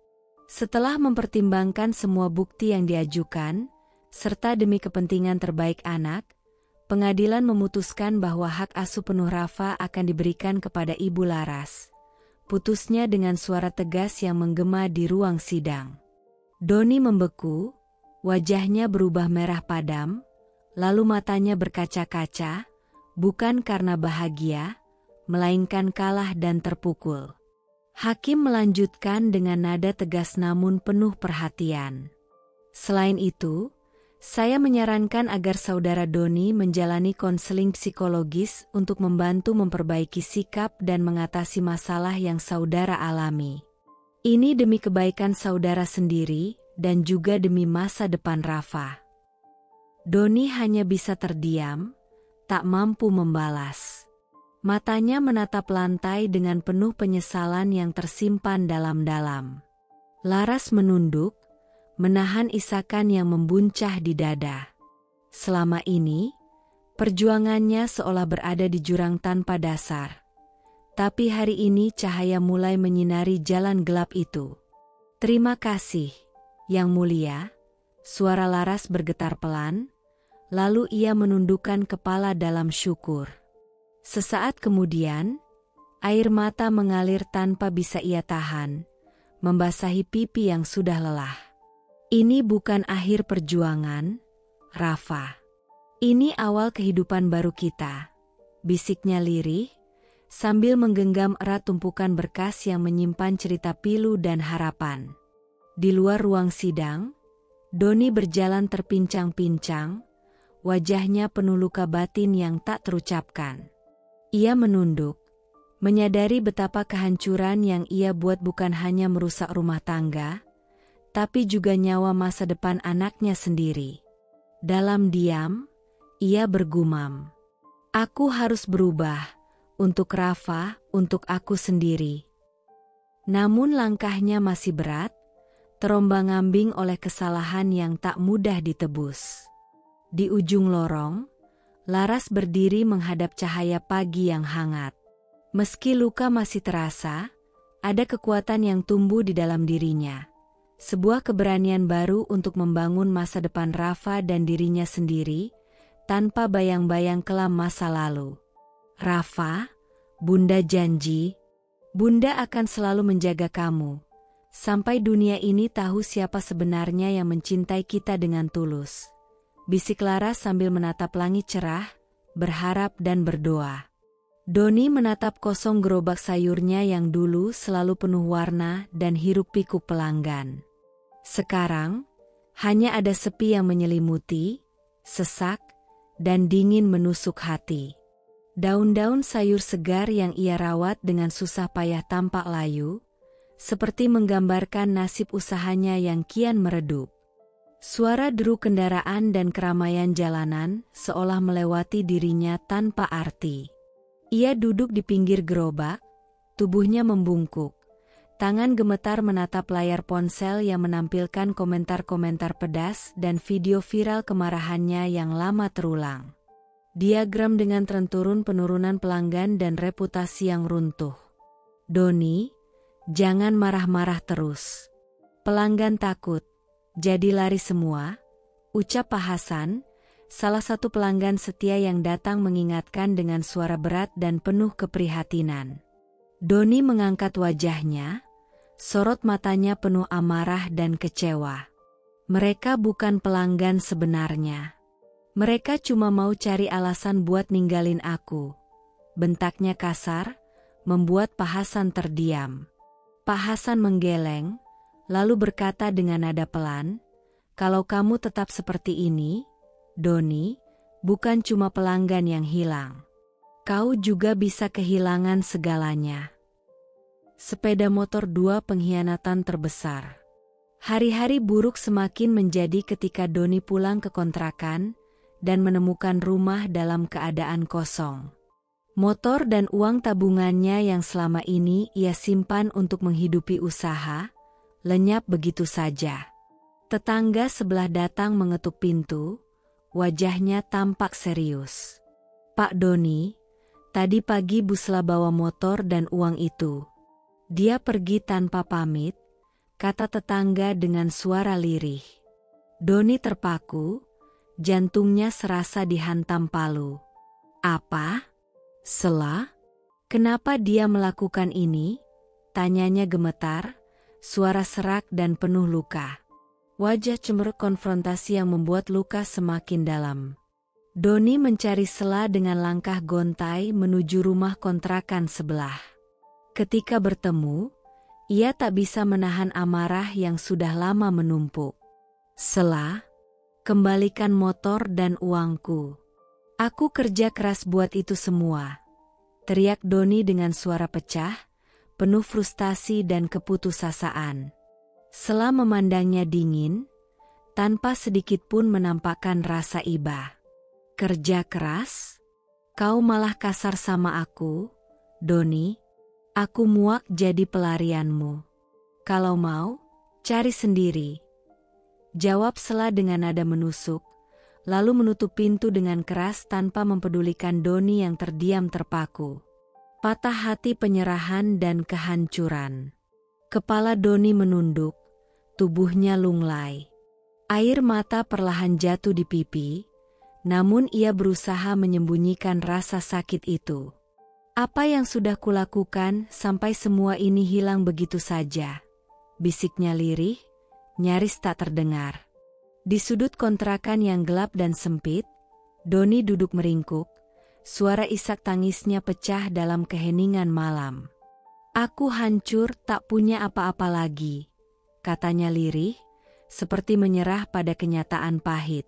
Setelah mempertimbangkan semua bukti yang diajukan, serta demi kepentingan terbaik anak, pengadilan memutuskan bahwa hak asuh penuh Rafa akan diberikan kepada Ibu Laras. Putusnya dengan suara tegas yang menggema di ruang sidang. Doni membeku, wajahnya berubah merah padam, lalu matanya berkaca-kaca, bukan karena bahagia, melainkan kalah dan terpukul. Hakim melanjutkan dengan nada tegas namun penuh perhatian. Selain itu, saya menyarankan agar saudara Doni menjalani konseling psikologis untuk membantu memperbaiki sikap dan mengatasi masalah yang saudara alami. Ini demi kebaikan saudara sendiri dan juga demi masa depan Rafa. Doni hanya bisa terdiam, tak mampu membalas. Matanya menatap lantai dengan penuh penyesalan yang tersimpan dalam-dalam. Laras menunduk, menahan isakan yang membuncah di dada. Selama ini, perjuangannya seolah berada di jurang tanpa dasar. Tapi hari ini cahaya mulai menyinari jalan gelap itu. Terima kasih, Yang Mulia. Suara Laras bergetar pelan, lalu ia menundukkan kepala dalam syukur. Sesaat kemudian, air mata mengalir tanpa bisa ia tahan, membasahi pipi yang sudah lelah. Ini bukan akhir perjuangan, Rafa. Ini awal kehidupan baru kita, bisiknya lirih, sambil menggenggam erat tumpukan berkas yang menyimpan cerita pilu dan harapan. Di luar ruang sidang, Doni berjalan terpincang-pincang, wajahnya penuh luka batin yang tak terucapkan. Ia menunduk, menyadari betapa kehancuran yang ia buat bukan hanya merusak rumah tangga, tapi juga nyawa masa depan anaknya sendiri. Dalam diam, ia bergumam, "Aku harus berubah, untuk Rafa, untuk aku sendiri." Namun langkahnya masih berat, terombang-ambing oleh kesalahan yang tak mudah ditebus. Di ujung lorong, Laras berdiri menghadap cahaya pagi yang hangat. Meski luka masih terasa, ada kekuatan yang tumbuh di dalam dirinya. Sebuah keberanian baru untuk membangun masa depan Rafa dan dirinya sendiri, tanpa bayang-bayang kelam masa lalu. Rafa, Bunda janji, Bunda akan selalu menjaga kamu, sampai dunia ini tahu siapa sebenarnya yang mencintai kita dengan tulus. Bisik Laras sambil menatap langit cerah, berharap dan berdoa. Doni menatap kosong gerobak sayurnya yang dulu selalu penuh warna dan hiruk-pikuk pelanggan. Sekarang, hanya ada sepi yang menyelimuti, sesak, dan dingin menusuk hati. Daun-daun sayur segar yang ia rawat dengan susah payah tampak layu, seperti menggambarkan nasib usahanya yang kian meredup. Suara deru kendaraan dan keramaian jalanan seolah melewati dirinya tanpa arti. Ia duduk di pinggir gerobak, tubuhnya membungkuk. Tangan gemetar menatap layar ponsel yang menampilkan komentar-komentar pedas dan video viral kemarahannya yang lama terulang. Diagram dengan tren turun penurunan pelanggan dan reputasi yang runtuh. Doni, jangan marah-marah terus. Pelanggan takut, jadi lari semua, ucap Pak Hasan, salah satu pelanggan setia yang datang mengingatkan dengan suara berat dan penuh keprihatinan. Doni mengangkat wajahnya, sorot matanya penuh amarah dan kecewa. Mereka bukan pelanggan sebenarnya. Mereka cuma mau cari alasan buat ninggalin aku. Bentaknya kasar, membuat Pak Hasan terdiam. Pak Hasan menggeleng, lalu berkata dengan nada pelan, "Kalau kamu tetap seperti ini, Doni, bukan cuma pelanggan yang hilang. Kau juga bisa kehilangan segalanya." Sepeda motor 2 pengkhianatan terbesar. Hari-hari buruk semakin menjadi ketika Doni pulang ke kontrakan dan menemukan rumah dalam keadaan kosong. Motor dan uang tabungannya yang selama ini ia simpan untuk menghidupi usaha, lenyap begitu saja. Tetangga sebelah datang mengetuk pintu, wajahnya tampak serius. "Pak Doni, tadi pagi Bu Sela bawa motor dan uang itu. Dia pergi tanpa pamit," kata tetangga dengan suara lirih. Doni terpaku, jantungnya serasa dihantam palu. "Apa? Sela? Kenapa dia melakukan ini?" tanyanya gemetar, suara serak dan penuh luka. Wajah cemberut konfrontasi yang membuat luka semakin dalam. Doni mencari Sela dengan langkah gontai menuju rumah kontrakan sebelah. Ketika bertemu, ia tak bisa menahan amarah yang sudah lama menumpuk. "Sela, kembalikan motor dan uangku. Aku kerja keras buat itu semua," teriak Doni dengan suara pecah, penuh frustasi dan keputusasaan. Sela memandangnya dingin, tanpa sedikit pun menampakkan rasa iba. "Kerja keras? Kau malah kasar sama aku, Doni. Aku muak jadi pelarianmu. Kalau mau, cari sendiri," jawab Sela dengan nada menusuk, lalu menutup pintu dengan keras tanpa mempedulikan Doni yang terdiam terpaku. Patah hati, penyerahan dan kehancuran. Kepala Doni menunduk, tubuhnya lunglai. Air mata perlahan jatuh di pipi, namun ia berusaha menyembunyikan rasa sakit itu. "Apa yang sudah kulakukan sampai semua ini hilang begitu saja?" bisiknya lirih, nyaris tak terdengar. Di sudut kontrakan yang gelap dan sempit, Doni duduk meringkuk, suara isak tangisnya pecah dalam keheningan malam. "Aku hancur, tak punya apa-apa lagi," katanya lirih, seperti menyerah pada kenyataan pahit.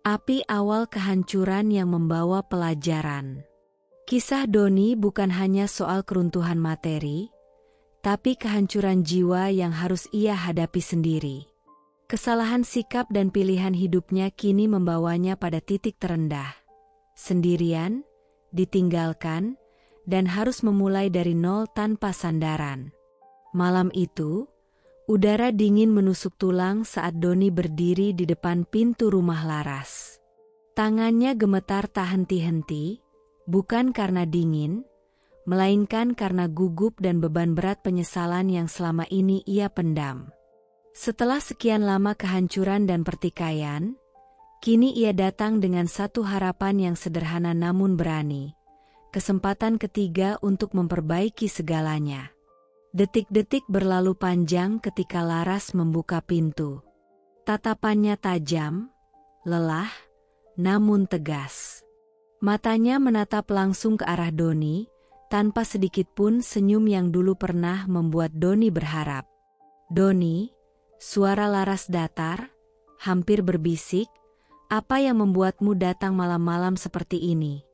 Api awal kehancuran yang membawa pelajaran. Kisah Doni bukan hanya soal keruntuhan materi, tapi kehancuran jiwa yang harus ia hadapi sendiri. Kesalahan sikap dan pilihan hidupnya kini membawanya pada titik terendah. Sendirian, ditinggalkan, dan harus memulai dari nol tanpa sandaran. Malam itu, udara dingin menusuk tulang saat Doni berdiri di depan pintu rumah Laras. Tangannya gemetar tak henti-henti, bukan karena dingin, melainkan karena gugup dan beban berat penyesalan yang selama ini ia pendam. Setelah sekian lama kehancuran dan pertikaian, kini ia datang dengan satu harapan yang sederhana namun berani. Kesempatan ketiga untuk memperbaiki segalanya. Detik-detik berlalu panjang ketika Laras membuka pintu. Tatapannya tajam, lelah, namun tegas. Matanya menatap langsung ke arah Doni, tanpa sedikit pun senyum yang dulu pernah membuat Doni berharap. "Doni," suara Laras datar, hampir berbisik, "apa yang membuatmu datang malam-malam seperti ini?"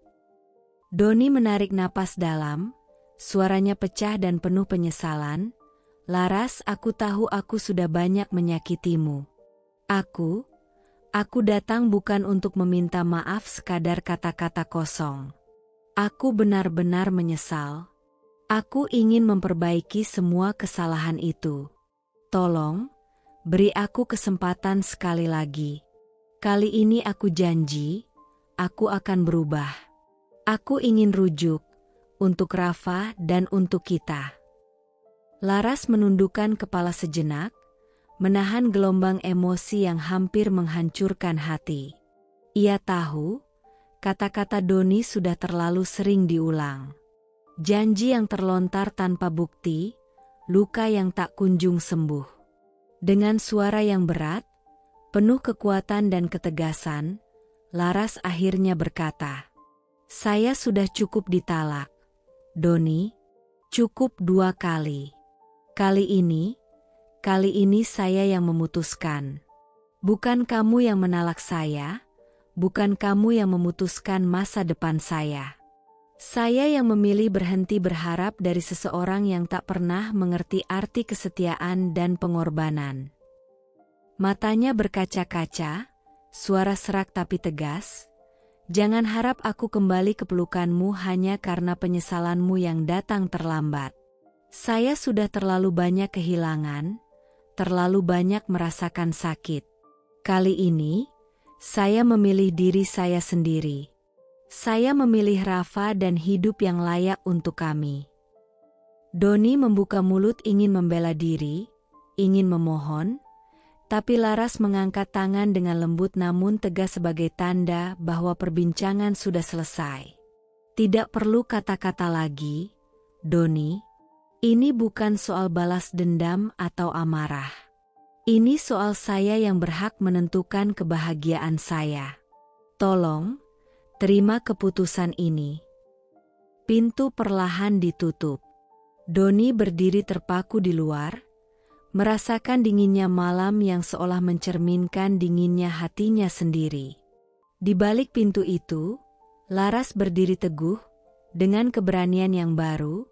Doni menarik napas dalam, suaranya pecah dan penuh penyesalan. "Laras, aku tahu aku sudah banyak menyakitimu. Aku datang bukan untuk meminta maaf sekadar kata-kata kosong. Aku benar-benar menyesal. Aku ingin memperbaiki semua kesalahan itu. Tolong, beri aku kesempatan sekali lagi. Kali ini aku janji, aku akan berubah. Aku ingin rujuk, untuk Rafa dan untuk kita." Laras menundukkan kepala sejenak, menahan gelombang emosi yang hampir menghancurkan hati. Ia tahu, kata-kata Doni sudah terlalu sering diulang. Janji yang terlontar tanpa bukti, luka yang tak kunjung sembuh. Dengan suara yang berat, penuh kekuatan dan ketegasan, Laras akhirnya berkata, "Saya sudah cukup ditalak, Doni, cukup 2 kali. Kali ini saya yang memutuskan. Bukan kamu yang menalak saya, bukan kamu yang memutuskan masa depan saya. Saya yang memilih berhenti berharap dari seseorang yang tak pernah mengerti arti kesetiaan dan pengorbanan." Matanya berkaca-kaca, suara serak tapi tegas, "Jangan harap aku kembali ke pelukanmu hanya karena penyesalanmu yang datang terlambat. Saya sudah terlalu banyak kehilangan, terlalu banyak merasakan sakit. Kali ini, saya memilih diri saya sendiri. Saya memilih Rafa dan hidup yang layak untuk kami." Doni membuka mulut ingin membela diri, ingin memohon, tapi Laras mengangkat tangan dengan lembut namun tegas sebagai tanda bahwa perbincangan sudah selesai. "Tidak perlu kata-kata lagi, Doni. Ini bukan soal balas dendam atau amarah. Ini soal saya yang berhak menentukan kebahagiaan saya. Tolong, terima keputusan ini." Pintu perlahan ditutup. Doni berdiri terpaku di luar, merasakan dinginnya malam yang seolah mencerminkan dinginnya hatinya sendiri. Di balik pintu itu, Laras berdiri teguh, dengan keberanian yang baru,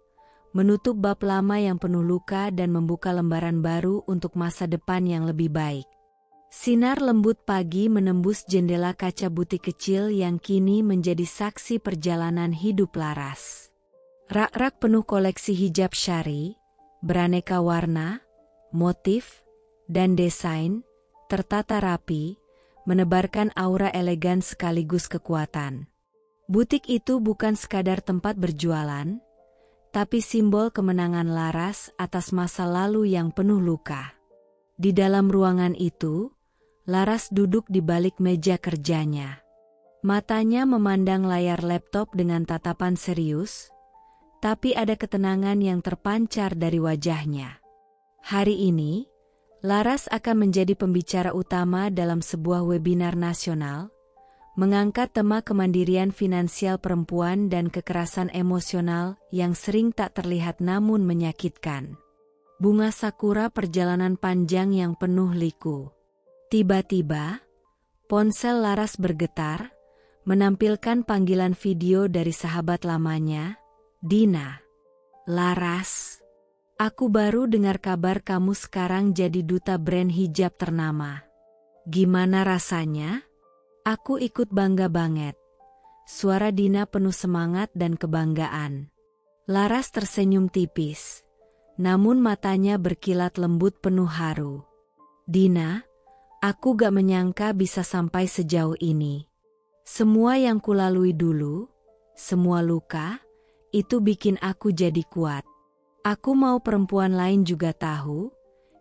menutup bab lama yang penuh luka dan membuka lembaran baru untuk masa depan yang lebih baik. Sinar lembut pagi menembus jendela kaca butik kecil yang kini menjadi saksi perjalanan hidup Laras. Rak-rak penuh koleksi hijab syari, beraneka warna, motif, dan desain, tertata rapi, menebarkan aura elegan sekaligus kekuatan. Butik itu bukan sekadar tempat berjualan, tapi simbol kemenangan Laras atas masa lalu yang penuh luka. Di dalam ruangan itu, Laras duduk di balik meja kerjanya. Matanya memandang layar laptop dengan tatapan serius, tapi ada ketenangan yang terpancar dari wajahnya. Hari ini, Laras akan menjadi pembicara utama dalam sebuah webinar nasional, mengangkat tema kemandirian finansial perempuan dan kekerasan emosional yang sering tak terlihat namun menyakitkan. Bunga sakura perjalanan panjang yang penuh liku. Tiba-tiba, ponsel Laras bergetar, menampilkan panggilan video dari sahabat lamanya, Dina. "Laras, aku baru dengar kabar kamu sekarang jadi duta brand hijab ternama. Gimana rasanya?" "Aku ikut bangga banget." Suara Dina penuh semangat dan kebanggaan. Laras tersenyum tipis, namun matanya berkilat lembut penuh haru. "Dina, aku gak menyangka bisa sampai sejauh ini. Semua yang kulalui dulu, semua luka, Itu bikin aku jadi kuat. Aku mau perempuan lain juga tahu,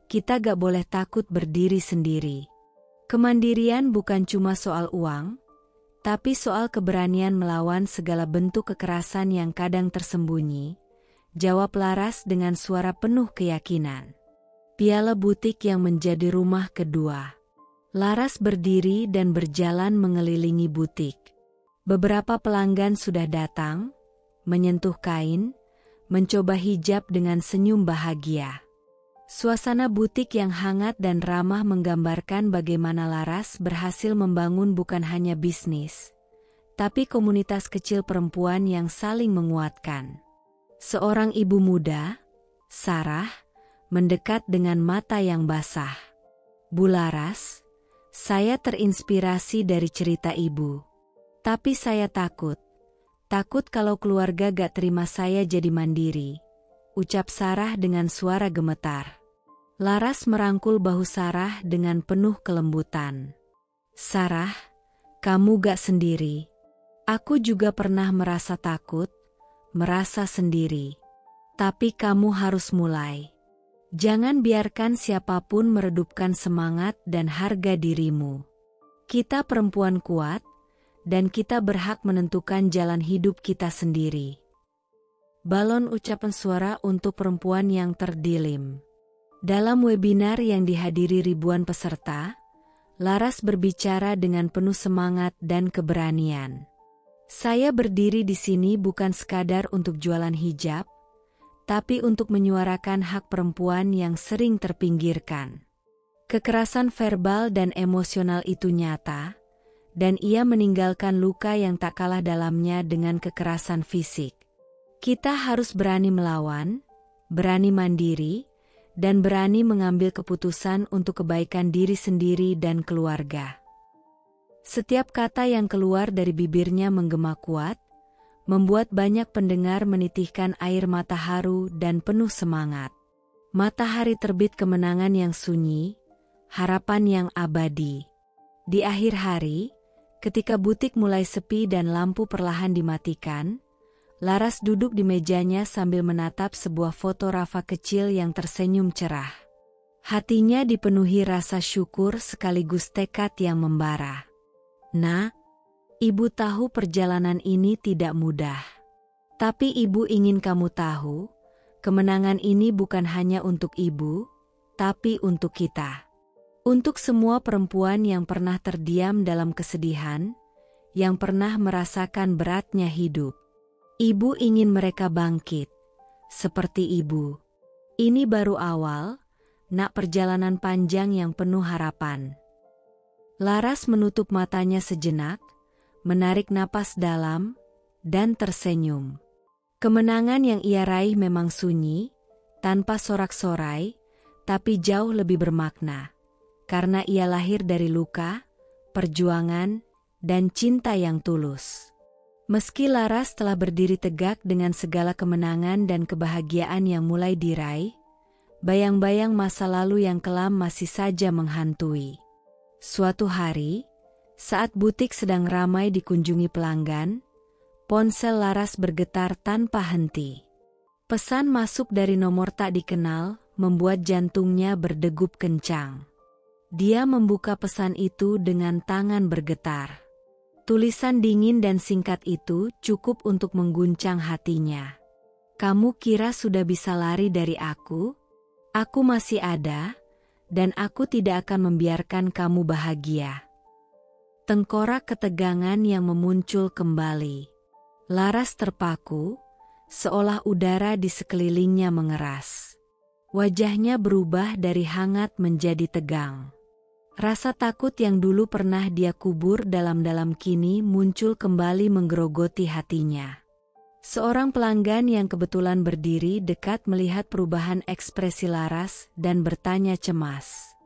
kita gak boleh takut berdiri sendiri. Kemandirian bukan cuma soal uang, tapi soal keberanian melawan segala bentuk kekerasan yang kadang tersembunyi, jawab Laras dengan suara penuh keyakinan. Piala butik yang menjadi rumah kedua. Laras berdiri dan berjalan mengelilingi butik. Beberapa pelanggan sudah datang, menyentuh kain, mencoba hijab dengan senyum bahagia. Suasana butik yang hangat dan ramah menggambarkan bagaimana Laras berhasil membangun bukan hanya bisnis, tapi komunitas kecil perempuan yang saling menguatkan. Seorang ibu muda, Sarah, mendekat dengan mata yang basah. Bu Laras, saya terinspirasi dari cerita ibu. Tapi saya takut kalau keluarga gak terima saya jadi mandiri, ucap Sarah dengan suara gemetar. Laras merangkul bahu Sarah dengan penuh kelembutan. Sarah, kamu gak sendiri. Aku juga pernah merasa takut, merasa sendiri. Tapi kamu harus mulai. Jangan biarkan siapapun meredupkan semangat dan harga dirimu. Kita perempuan kuat, dan kita berhak menentukan jalan hidup kita sendiri. Balon ucapan suara untuk perempuan yang terdilim. Dalam webinar yang dihadiri ribuan peserta, Laras berbicara dengan penuh semangat dan keberanian. Saya berdiri di sini bukan sekadar untuk jualan hijab, tapi untuk menyuarakan hak perempuan yang sering terpinggirkan. Kekerasan verbal dan emosional itu nyata, dan ia meninggalkan luka yang tak kalah dalamnya dengan kekerasan fisik. Kita harus berani melawan, berani mandiri, dan berani mengambil keputusan untuk kebaikan diri sendiri dan keluarga. Setiap kata yang keluar dari bibirnya menggema kuat, membuat banyak pendengar menitihkan air mata haru dan penuh semangat. Matahari terbit kemenangan yang sunyi, harapan yang abadi. Di akhir hari, ketika butik mulai sepi dan lampu perlahan dimatikan, Laras duduk di mejanya sambil menatap sebuah foto Rafa kecil yang tersenyum cerah. Hatinya dipenuhi rasa syukur sekaligus tekad yang membara. Nak, ibu tahu perjalanan ini tidak mudah. Tapi ibu ingin kamu tahu, kemenangan ini bukan hanya untuk ibu, tapi untuk kita. Untuk semua perempuan yang pernah terdiam dalam kesedihan, yang pernah merasakan beratnya hidup. Ibu ingin mereka bangkit, seperti ibu. Ini baru awal, nak, perjalanan panjang yang penuh harapan. Laras menutup matanya sejenak, menarik napas dalam, dan tersenyum. Kemenangan yang ia raih memang sunyi, tanpa sorak-sorai, tapi jauh lebih bermakna. Karena ia lahir dari luka, perjuangan, dan cinta yang tulus. Meski Laras telah berdiri tegak dengan segala kemenangan dan kebahagiaan yang mulai diraih, bayang-bayang masa lalu yang kelam masih saja menghantui. Suatu hari, saat butik sedang ramai dikunjungi pelanggan, ponsel Laras bergetar tanpa henti. Pesan masuk dari nomor tak dikenal membuat jantungnya berdegup kencang. Dia membuka pesan itu dengan tangan bergetar. Tulisan dingin dan singkat itu cukup untuk mengguncang hatinya. Kamu kira sudah bisa lari dari aku? Aku masih ada, dan aku tidak akan membiarkan kamu bahagia. Tengkorak ketegangan yang memuncul kembali. Laras terpaku, seolah udara di sekelilingnya mengeras. Wajahnya berubah dari hangat menjadi tegang. Rasa takut yang dulu pernah dia kubur dalam-dalam kini muncul kembali menggerogoti hatinya. Seorang pelanggan yang kebetulan berdiri dekat melihat perubahan ekspresi Laras dan bertanya cemas.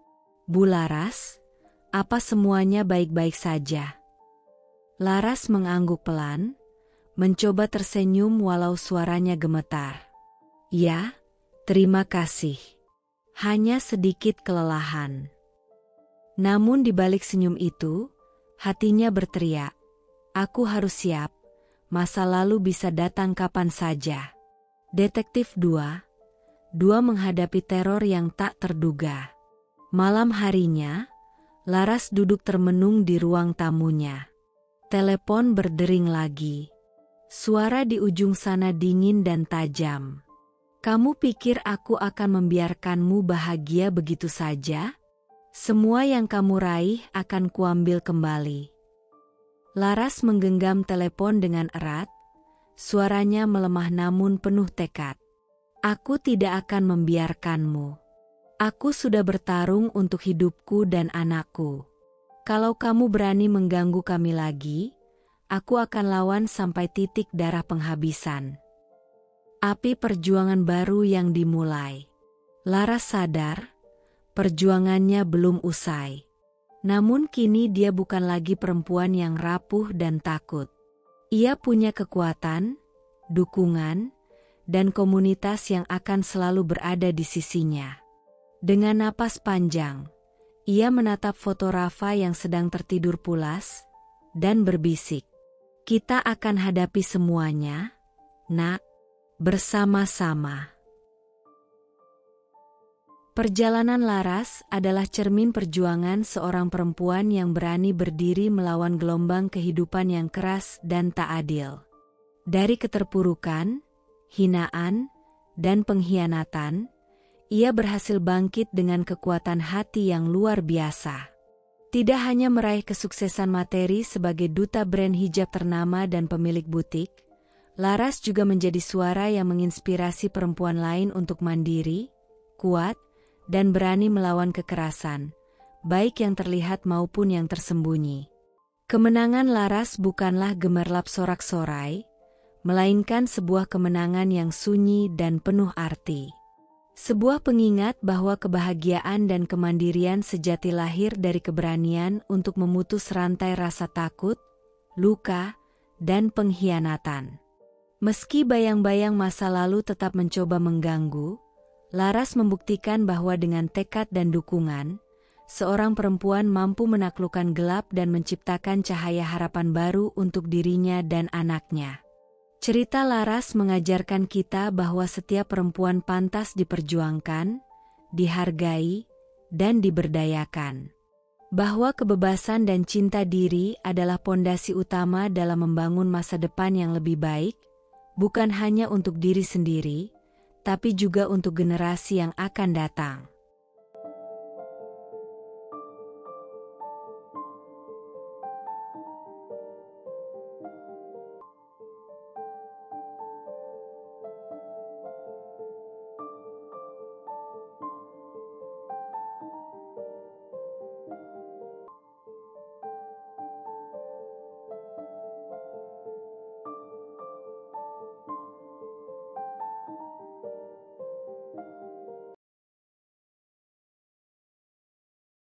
Bu Laras, apa semuanya baik-baik saja? Laras mengangguk pelan, mencoba tersenyum walau suaranya gemetar. Ya, terima kasih. Hanya sedikit kelelahan. Namun di balik senyum itu, hatinya berteriak, aku harus siap, masa lalu bisa datang kapan saja. Detektif 2 menghadapi teror yang tak terduga. Malam harinya, Laras duduk termenung di ruang tamunya. Telepon berdering lagi. Suara di ujung sana dingin dan tajam. "Kamu pikir aku akan membiarkanmu bahagia begitu saja? Semua yang kamu raih akan kuambil kembali." Laras menggenggam telepon dengan erat. Suaranya melemah namun penuh tekad. "Aku tidak akan membiarkanmu. Aku sudah bertarung untuk hidupku dan anakku. Kalau kamu berani mengganggu kami lagi, aku akan lawan sampai titik darah penghabisan." Api perjuangan baru yang dimulai. Laras sadar, perjuangannya belum usai. Namun kini dia bukan lagi perempuan yang rapuh dan takut. Ia punya kekuatan, dukungan, dan komunitas yang akan selalu berada di sisinya. Dengan napas panjang, ia menatap foto Rafa yang sedang tertidur pulas, dan berbisik, "Kita akan hadapi semuanya, Nak, bersama-sama." Perjalanan Laras adalah cermin perjuangan seorang perempuan yang berani berdiri melawan gelombang kehidupan yang keras dan tak adil. Dari keterpurukan, hinaan, dan pengkhianatan, ia berhasil bangkit dengan kekuatan hati yang luar biasa. Tidak hanya meraih kesuksesan materi sebagai duta brand hijab ternama dan pemilik butik, Laras juga menjadi suara yang menginspirasi perempuan lain untuk mandiri, kuat, dan berani melawan kekerasan, baik yang terlihat maupun yang tersembunyi. Kemenangan Laras bukanlah gemerlap sorak-sorai, melainkan sebuah kemenangan yang sunyi dan penuh arti. Sebuah pengingat bahwa kebahagiaan dan kemandirian sejati lahir dari keberanian untuk memutus rantai rasa takut, luka, dan pengkhianatan. Meski bayang-bayang masa lalu tetap mencoba mengganggu, Laras membuktikan bahwa dengan tekad dan dukungan, seorang perempuan mampu menaklukkan gelap dan menciptakan cahaya harapan baru untuk dirinya dan anaknya. Cerita Laras mengajarkan kita bahwa setiap perempuan pantas diperjuangkan, dihargai, dan diberdayakan. Bahwa kebebasan dan cinta diri adalah pondasi utama dalam membangun masa depan yang lebih baik, bukan hanya untuk diri sendiri, tapi juga untuk generasi yang akan datang.